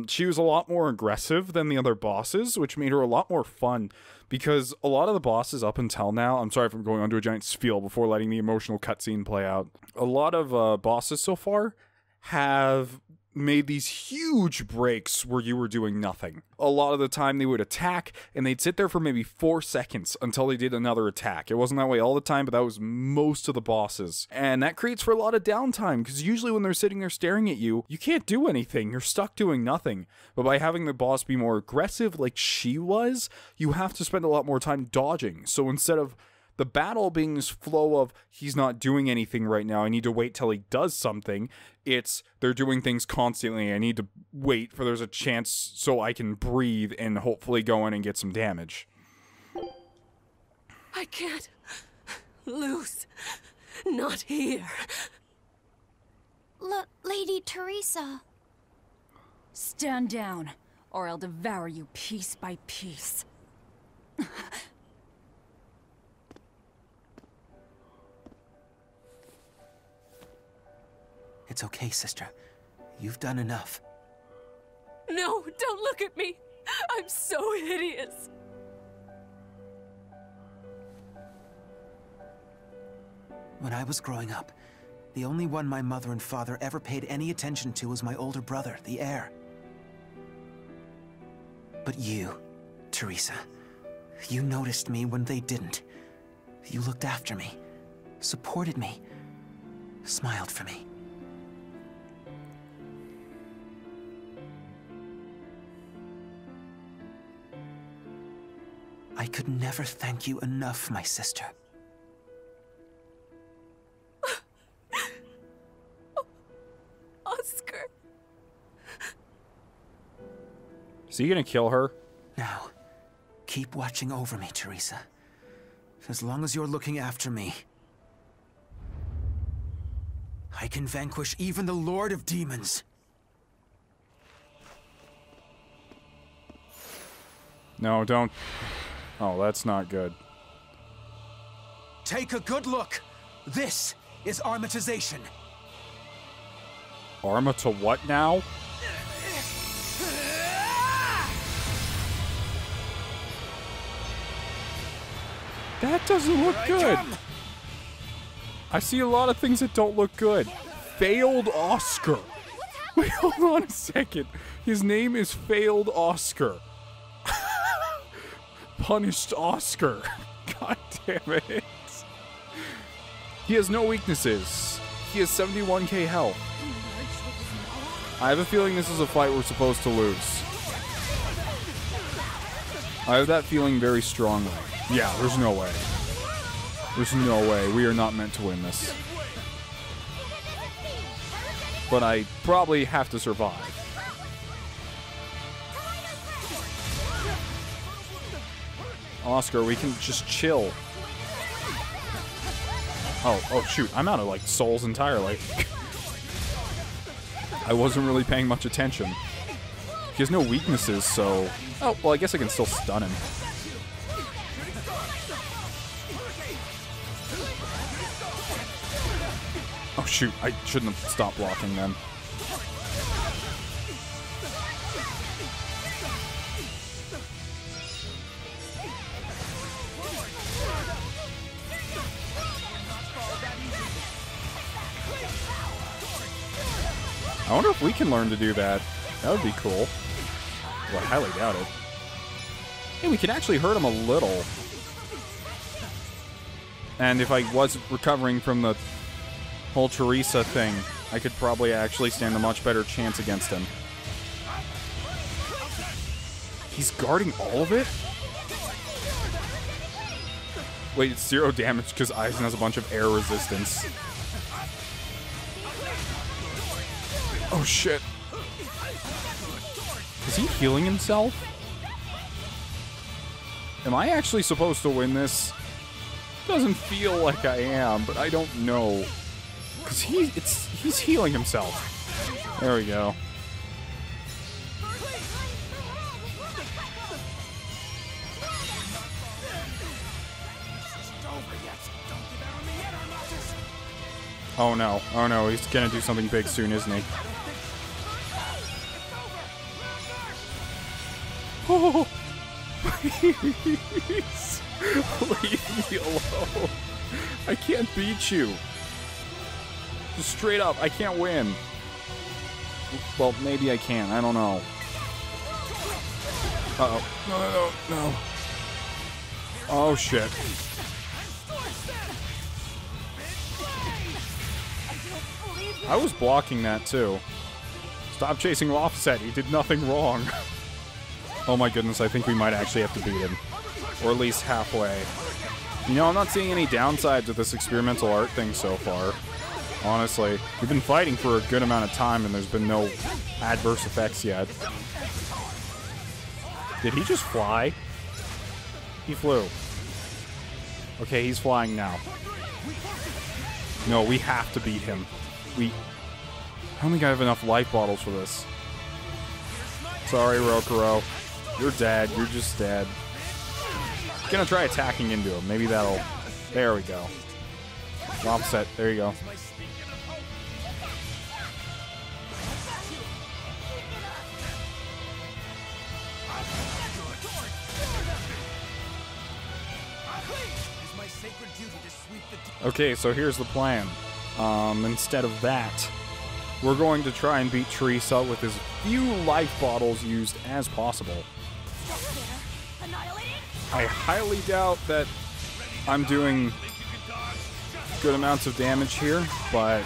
She was a lot more aggressive than the other bosses, which made her a lot more fun. Because a lot of the bosses up until now, I'm sorry if I'm going onto a giant spiel before letting the emotional cutscene play out. A lot of bosses so far have made these huge breaks where you were doing nothing. A lot of the time they would attack and they'd sit there for maybe 4 seconds until they did another attack. It wasn't that way all the time, but that was most of the bosses. And that creates for a lot of downtime, because usually when they're sitting there staring at you, you can't do anything. You're stuck doing nothing. But by having the boss be more aggressive like she was, you have to spend a lot more time dodging. So instead of the battle being this flow of, he's not doing anything right now, I need to wait till he does something, it's, they're doing things constantly, I need to wait for there's a chance so I can breathe and hopefully go in and get some damage. I can't lose. Not here. Lady Teresa. Stand down, or I'll devour you piece by piece. It's okay, sister. You've done enough. No, don't look at me. I'm so hideous. When I was growing up, the only one my mother and father ever paid any attention to was my older brother, the heir. But you, Teresa, you noticed me when they didn't. You looked after me, supported me, smiled for me. I could never thank you enough, my sister. Oscar. Is he gonna kill her? Now, keep watching over me, Teresa. As long as you're looking after me, I can vanquish even the Lord of Demons. No, don't. Oh, that's not good. Take a good look. This is Armatization. Arma to what now? That doesn't look good. I see a lot of things that don't look good. Failed Oscar. Wait, hold on a second. His name is Failed Oscar. Punished Oscar. God damn it. He has no weaknesses. He has 71k health. I have a feeling this is a fight we're supposed to lose. I have that feeling very strongly. Yeah, there's no way. There's no way. We are not meant to win this. But I probably have to survive. Oscar, we can just chill. Oh shoot, I'm out of, like, souls entirely. I wasn't really paying much attention. He has no weaknesses, so... Oh, well, I guess I can still stun him. Oh shoot, I shouldn't have stopped blocking then. I wonder if we can learn to do that. That would be cool. Well, I highly doubt it. Hey, we can actually hurt him a little. And if I was recovering from the whole Teresa thing, I could probably actually stand a much better chance against him. He's guarding all of it? Wait, it's 0 damage because Aizen has a bunch of air resistance. Oh shit. Is he healing himself? Am I actually supposed to win this? Doesn't feel like I am, but I don't know. Because he's healing himself. There we go. Oh no, he's gonna do something big soon, isn't he? Oh, please, leave me alone. I can't beat you. Just straight up, I can't win. Well, maybe I can, I don't know. Uh-oh, no. Oh shit. I was blocking that too. Stop chasing Offset, he did nothing wrong. Oh my goodness, I think we might actually have to beat him. Or at least halfway. You know, I'm not seeing any downsides with this experimental art thing so far. Honestly. We've been fighting for a good amount of time and there's been no adverse effects yet. Did he just fly? He flew. Okay, he's flying now. No, we have to beat him. I don't think I have enough life bottles for this. Sorry, Rokuro. You're dead. You're just dead. Gonna try attacking into him. Maybe that'll... There we go. Offset. There you go. Okay, so here's the plan. Instead of that, we're going to try and beat Teresa with as few life bottles used as possible. I highly doubt that I'm doing good amounts of damage here, but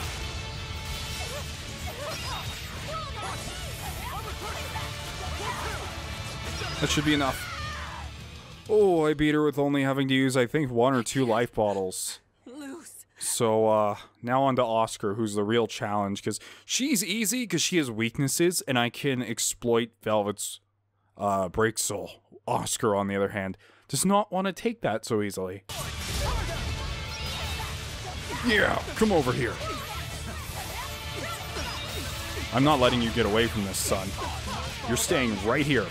that should be enough. Oh, I beat her with only having to use, I think, 1 or 2 life bottles. So, now on to Oscar, who's the real challenge, because she's easy because she has weaknesses, and I can exploit Velvet's, break soul. Oscar, on the other hand, does not want to take that so easily. Yeah, come over here. I'm not letting you get away from this, son. You're staying right here.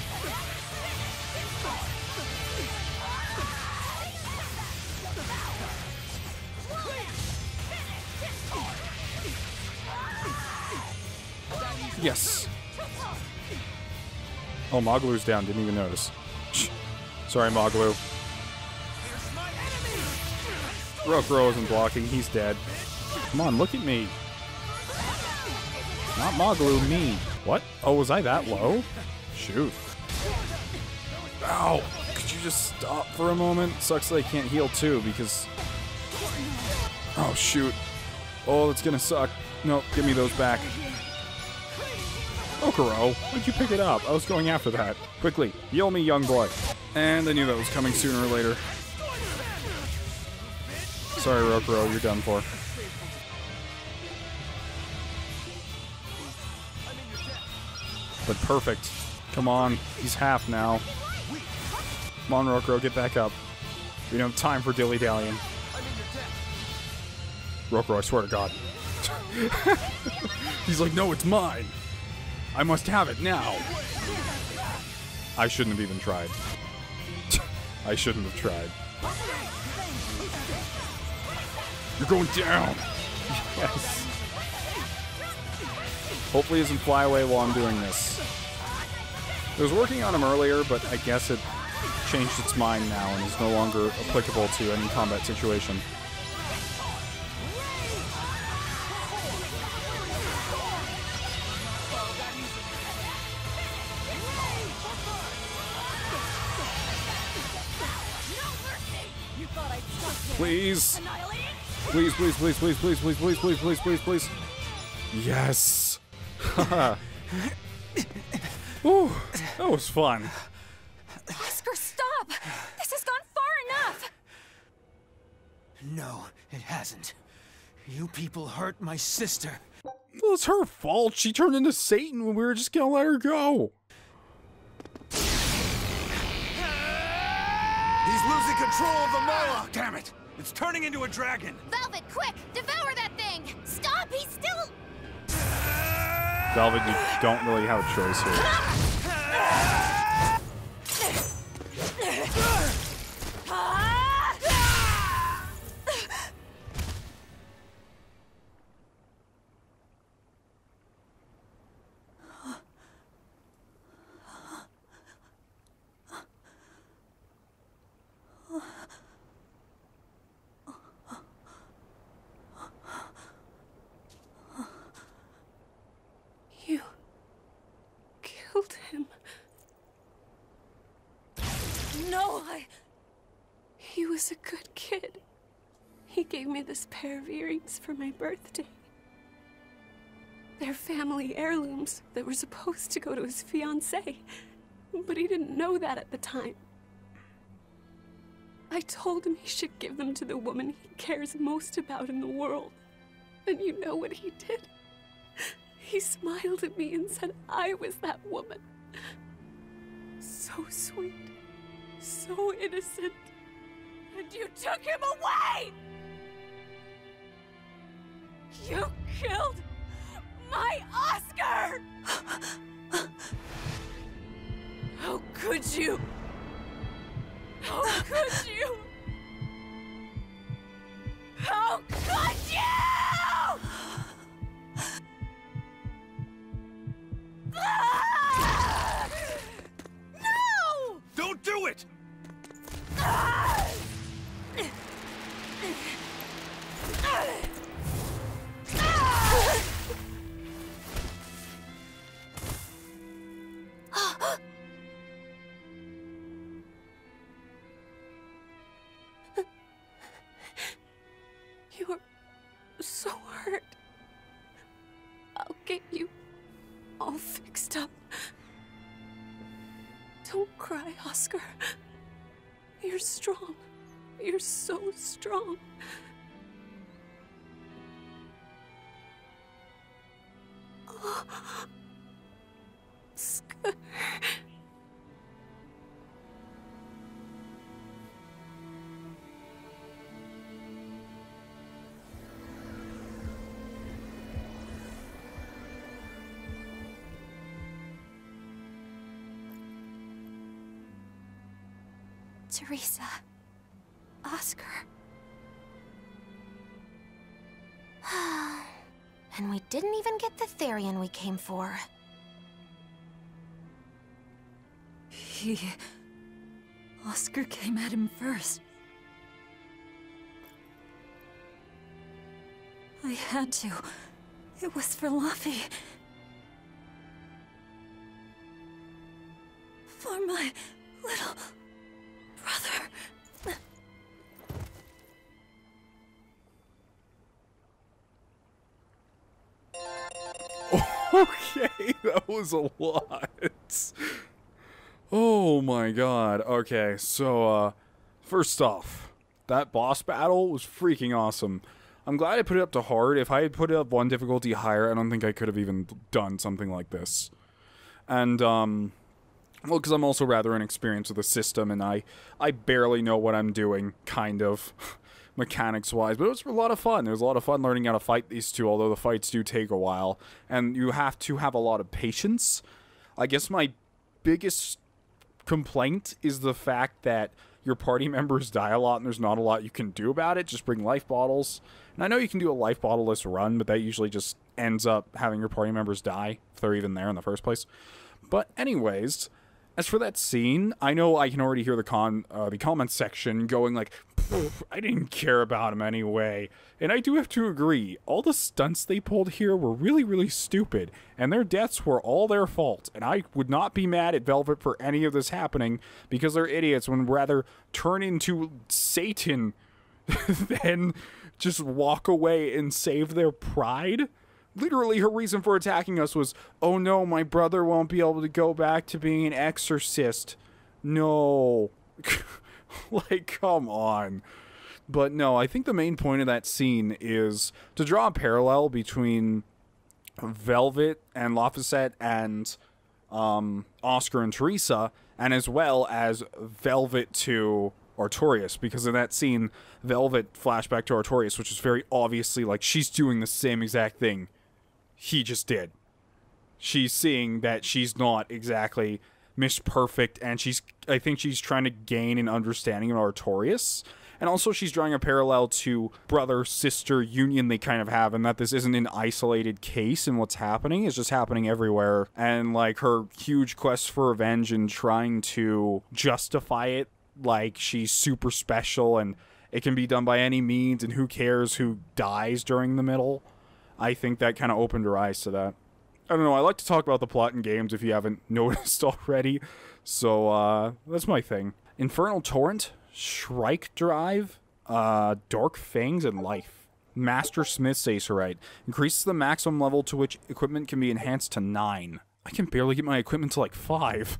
Yes. Oh, Maglu's down. Didn't even notice. Sorry, Maglu. Rokuro isn't blocking. He's dead. Come on, look at me. Not Maglu, me. What? Oh, was I that low? Shoot. Ow. Could you just stop for a moment? Sucks that I can't heal too, because... Oh, shoot. Oh, that's gonna suck. No, give me those back. Rokuro, why'd you pick it up? I was going after that. Quickly, heal me, young boy. And I knew that was coming sooner or later. Sorry, Rokuro, you're done for. But perfect. Come on, he's half now. Come on, Rokuro, get back up. We don't have time for dilly-dallying. Rokuro, I swear to God. He's like, no, it's mine. I must have it now. I shouldn't have even tried. I shouldn't have tried. You're going down. Yes. Hopefully it doesn't fly away while I'm doing this. I was working on him earlier, but I guess it changed its mind now and is no longer applicable to any combat situation. Please. Please, please, please, please, please, please, please, please, please, please, please. Yes. Ooh, that was fun. Oscar, stop! This has gone far enough! No, it hasn't. You people hurt my sister. Well, it's her fault. She turned into Satan when we were just gonna let her go. He's losing control of the Moloch! Damn it! It's turning into a dragon! Velvet, quick! Devour that thing! Stop! He's still... Velvet, you don't really have a choice here. You killed him. No, He was a good kid. He gave me this pair of earrings for my birthday. They're family heirlooms that were supposed to go to his fiancée, but he didn't know that at the time. I told him he should give them to the woman he cares most about in the world. And you know what he did? He smiled at me and said I was that woman. So sweet, so innocent. And you took him away! You killed my Oscar! How could you? How could you? How could you? No! Don't do it! You're so hurt. I'll get you all fixed up. Don't cry, Oscar. You're strong. You're so strong. Oscar. Teresa. Oscar. And we didn't even get the Therian we came for. Oscar came at him first. I had to. It was for Luffy. For my little brother. Okay, that was a lot. Oh my god. Okay, so, first off, that boss battle was freaking awesome. I'm glad I put it up to hard. If I had put it up one difficulty higher, I don't think I could have even done something like this. And, well, because I'm also rather inexperienced with the system, and I barely know what I'm doing, kind of, mechanics-wise. But it was a lot of fun. It was a lot of fun learning how to fight these two, although the fights do take a while. And you have to have a lot of patience. I guess my biggest complaint is the fact that your party members die a lot and there's not a lot you can do about it. Just bring life bottles. And I know you can do a life bottle-less run, but that usually just ends up having your party members die, if they're even there in the first place. But anyways, as for that scene, I know I can already hear the comment section going like, I didn't care about him anyway. And I do have to agree, all the stunts they pulled here were really, really stupid, and their deaths were all their fault. And I would not be mad at Velvet for any of this happening, because they're idiots when rather turn into Satan than just walk away and save their pride. Literally, her reason for attacking us was, oh no, my brother won't be able to go back to being an exorcist. No. Like, come on. But no, I think the main point of that scene is to draw a parallel between Velvet and Laphicet and Oscar and Teresa, and as well as Velvet to Artorias, because in that scene, Velvet flashback to Artorias, which is very obviously like she's doing the same exact thing he just did. She's seeing that she's not exactly Miss Perfect, and I think she's trying to gain an understanding of Artorias. And also she's drawing a parallel to brother-sister union they kind of have, and that this isn't an isolated case and what's happening. It's just happening everywhere. And, like, her huge quest for revenge and trying to justify it like she's super special and it can be done by any means and who cares who dies during the middle. I think that kind of opened her eyes to that. I don't know, I like to talk about the plot in games if you haven't noticed already. So, that's my thing. Infernal Torrent, Shrike Drive, Dark Fangs, and Life. Master Smith's Acerite. Increases the maximum level to which equipment can be enhanced to 9. I can barely get my equipment to like 5.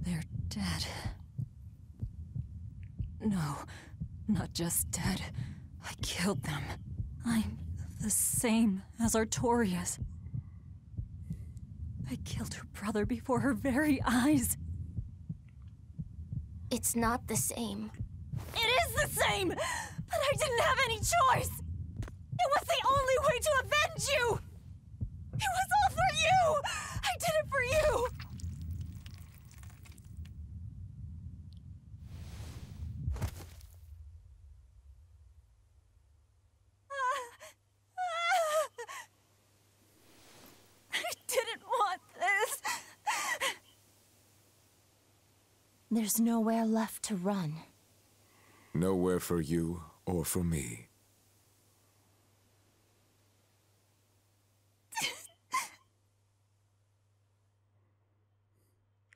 They're dead. No, not just dead. I killed them. I'm the same as Artorias. I killed her brother before her very eyes. It's not the same. It is the same! But I didn't have any choice! It was the only way to avenge you! It was all for you! I did it for you! I didn't want this. There's nowhere left to run. Nowhere for you or for me.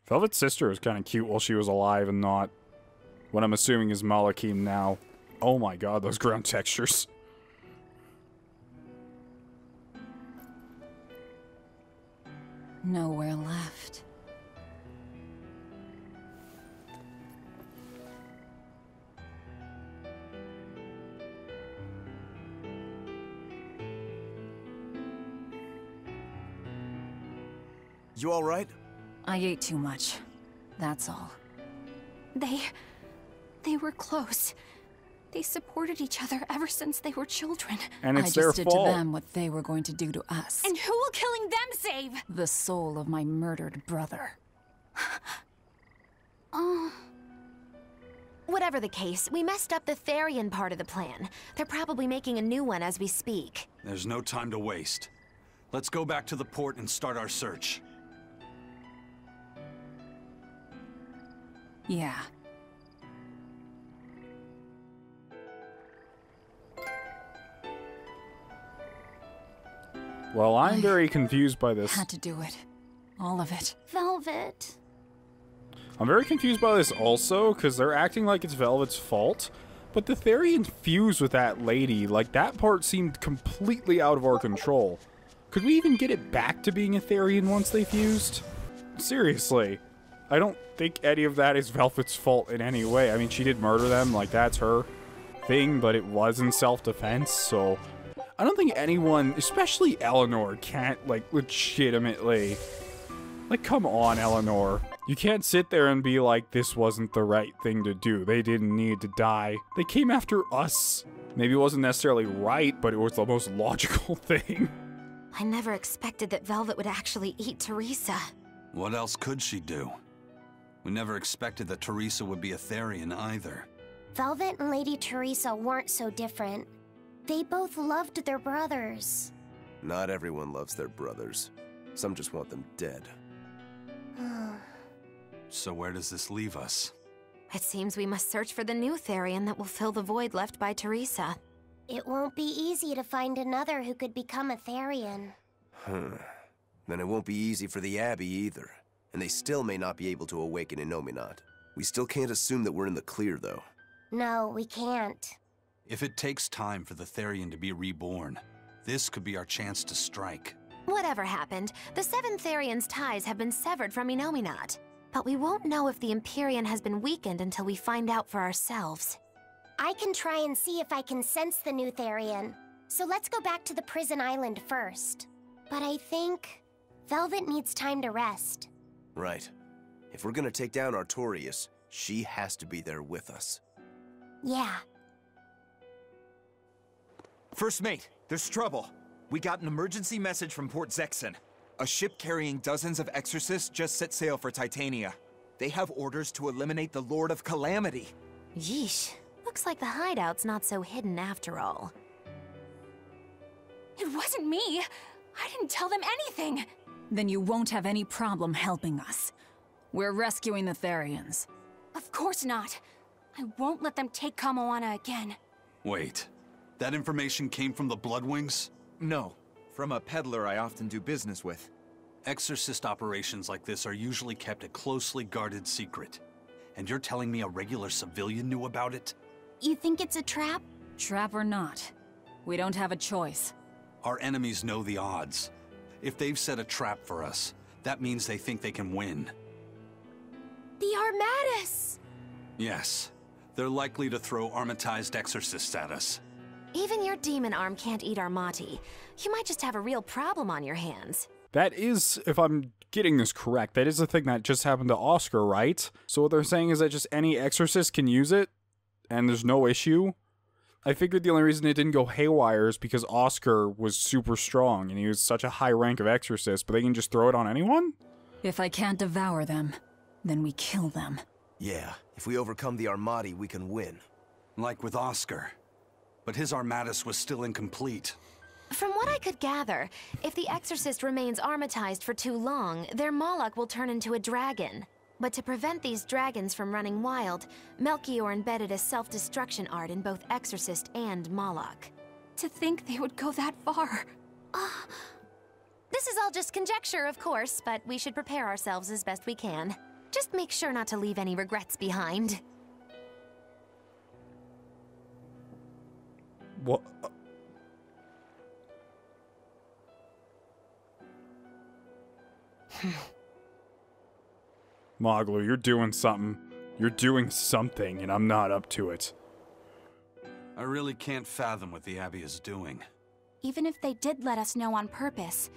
Velvet's sister was kind of cute while she was alive and not what I'm assuming is Malakim now. Oh my god, those ground textures. Nowhere left. You all right? I ate too much. That's all. They were close. They supported each other ever since they were children. And it's their fault. I just did fault. to them what they were going to do to us. And who will killing them save? The soul of my murdered brother. Whatever the case, we messed up the Therian part of the plan. They're probably making a new one as we speak. There's no time to waste. Let's go back to the port and start our search. Yeah. Well, I'm very confused by this. Had to do it. All of it. Velvet. I'm very confused by this also, because they're acting like it's Velvet's fault. But the Therian fused with that lady. Like, that part seemed completely out of our control. Could we even get it back to being a Therian once they fused? Seriously. I don't think any of that is Velvet's fault in any way. I mean, she did murder them, like, that's her thing, but it was in self-defense, so... I don't think anyone, especially Eleanor, can't, like, legitimately... Like, come on, Eleanor. You can't sit there and be like, this wasn't the right thing to do. They didn't need to die. They came after us. Maybe it wasn't necessarily right, but it was the most logical thing. I never expected that Velvet would actually eat Teresa. What else could she do? We never expected that Teresa would be a Therian either. Velvet and Lady Teresa weren't so different. They both loved their brothers. Not everyone loves their brothers. Some just want them dead. So where does this leave us? It seems we must search for the new Therian that will fill the void left by Teresa. It won't be easy to find another who could become a Therian. Then it won't be easy for the Abbey either. And they still may not be able to awaken Innominat. We still can't assume that we're in the clear, though. No, we can't. If it takes time for the Therian to be reborn, this could be our chance to strike. Whatever happened, the 7 Therian's ties have been severed from Innominat. But we won't know if the Empyrean has been weakened until we find out for ourselves. I can try and see if I can sense the new Therian. So let's go back to the prison island first. But I think Velvet needs time to rest. Right. If we're gonna take down Artorias, she has to be there with us. Yeah. First mate, there's trouble. We got an emergency message from Port Zexon. A ship carrying dozens of exorcists just set sail for Titania. They have orders to eliminate the Lord of Calamity. Yeesh. Looks like the hideout's not so hidden after all. It wasn't me! I didn't tell them anything! Then you won't have any problem helping us. We're rescuing the Therians. Of course not. I won't let them take Kamoana again. Wait, that information came from the Bloodwings? No, from a peddler I often do business with. Exorcist operations like this are usually kept a closely guarded secret. And you're telling me a regular civilian knew about it? You think it's a trap? Trap or not, we don't have a choice. Our enemies know the odds. If they've set a trap for us, that means they think they can win. The Armatus! Yes, they're likely to throw armatized exorcists at us. Even your demon arm can't eat Armati. You might just have a real problem on your hands. That is, if I'm getting this correct, that is the thing that just happened to Oscar, right? So what they're saying is that just any exorcist can use it, and there's no issue? I figured the only reason it didn't go haywire is because Oscar was super strong, and he was such a high rank of exorcist, but they can just throw it on anyone? If I can't devour them, then we kill them. Yeah, if we overcome the Armati, we can win. Like with Oscar. But his Armatus was still incomplete. From what I could gather, if the Exorcist remains armatized for too long, their Moloch will turn into a dragon. But to prevent these dragons from running wild, Melchior embedded a self-destruction art in both Exorcist and Moloch. To think they would go that far. This is all just conjecture, of course, but we should prepare ourselves as best we can. Just make sure not to leave any regrets behind. What? Moglu, you're doing something. You're doing something, and I'm not up to it. I really can't fathom what the Abbey is doing. Even if they did let us know on purpose,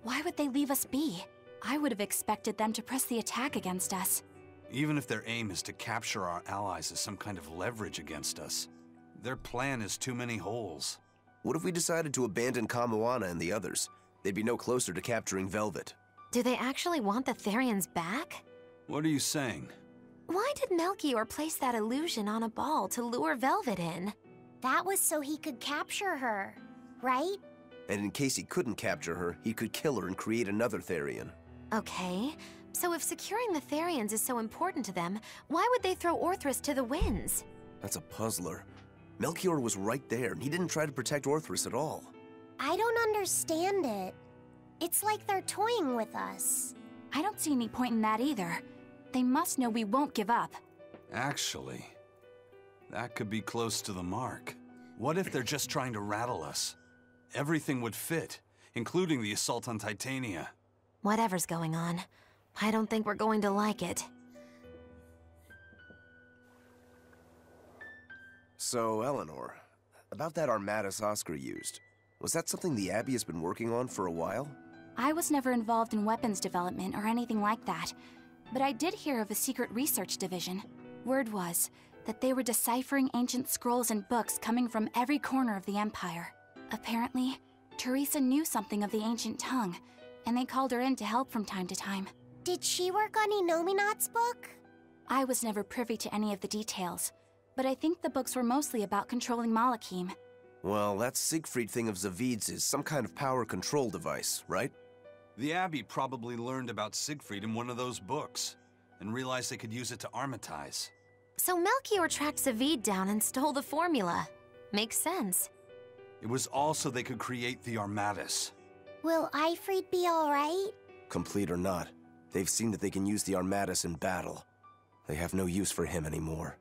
why would they leave us be? I would have expected them to press the attack against us. Even if their aim is to capture our allies as some kind of leverage against us, their plan is too many holes. What if we decided to abandon Kamoana and the others? They'd be no closer to capturing Velvet. Do they actually want the Therians back? What are you saying? Why did Melchior place that illusion on a ball to lure Velvet in? That was so he could capture her, right? And in case he couldn't capture her, he could kill her and create another Therian. Okay, so if securing the Therians is so important to them, why would they throw Orthrus to the winds? That's a puzzler. Melchior was right there, and he didn't try to protect Orthrus at all. I don't understand it. It's like they're toying with us. I don't see any point in that either. They must know we won't give up. Actually, that could be close to the mark. What if they're just trying to rattle us? Everything would fit, including the assault on Titania. Whatever's going on, I don't think we're going to like it. So, Eleanor, about that Armatus Oscar used, was that something the Abbey has been working on for a while? I was never involved in weapons development or anything like that, but I did hear of a secret research division. Word was that they were deciphering ancient scrolls and books coming from every corner of the Empire. Apparently, Teresa knew something of the ancient tongue, and they called her in to help from time to time. Did she work on Innominat's book? I was never privy to any of the details, but I think the books were mostly about controlling Malachim. Well, that Siegfried thing of Zavid's is some kind of power control device, right? The Abbey probably learned about Siegfried in one of those books, and realized they could use it to armatize. So Melchior tracked Zavid down and stole the formula. Makes sense. It was all so they could create the Armatus. Will Aifread be alright? Complete or not, they've seen that they can use the Armatus in battle. They have no use for him anymore.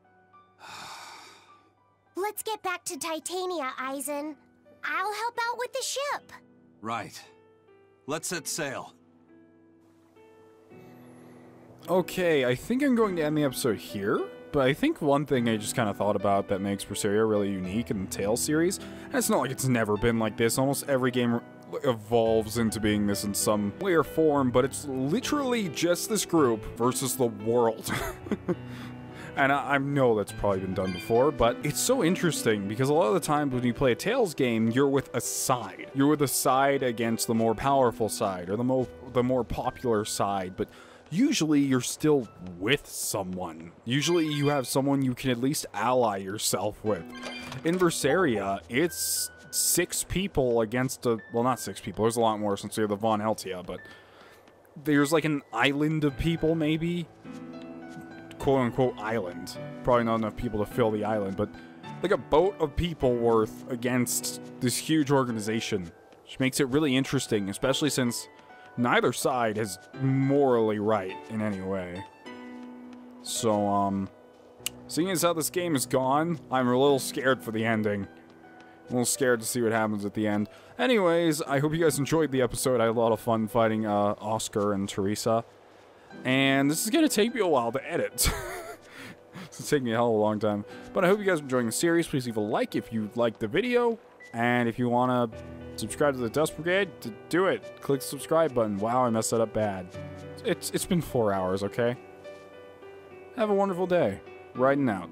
Let's get back to Titania, Eisen. I'll help out with the ship. Right. Let's set sail. Okay, I think I'm going to end the episode here, but I think one thing I just kind of thought about that makes Berseria really unique in the Tales series, and it's not like it's never been like this, almost every game evolves into being this in some way or form, but it's literally just this group versus the world. And I know that's probably been done before, but it's so interesting because a lot of the times when you play a Tales game, you're with a side. You're with a side against the more powerful side or the more popular side, but usually you're still with someone. Usually you have someone you can at least ally yourself with. In Berseria, it's 6 people against well, not 6 people, there's a lot more since you have the Von Heltia, but there's like an island of people maybe? Quote-unquote island. Probably not enough people to fill the island, but like a boat of people worth against this huge organization, which makes it really interesting, especially since neither side is morally right in any way. So, seeing as how this game is gone, I'm a little scared for the ending. A little scared to see what happens at the end. Anyways, I hope you guys enjoyed the episode. I had a lot of fun fighting Oscar and Teresa. And this is going to take me a while to edit. It's taking me a hell of a long time. But I hope you guys are enjoying the series. Please leave a like if you liked the video. And if you want to subscribe to the Dust Brigade, do it. Click the subscribe button. Wow, I messed that up bad. It's been 4 hours, okay? Have a wonderful day. Riding out.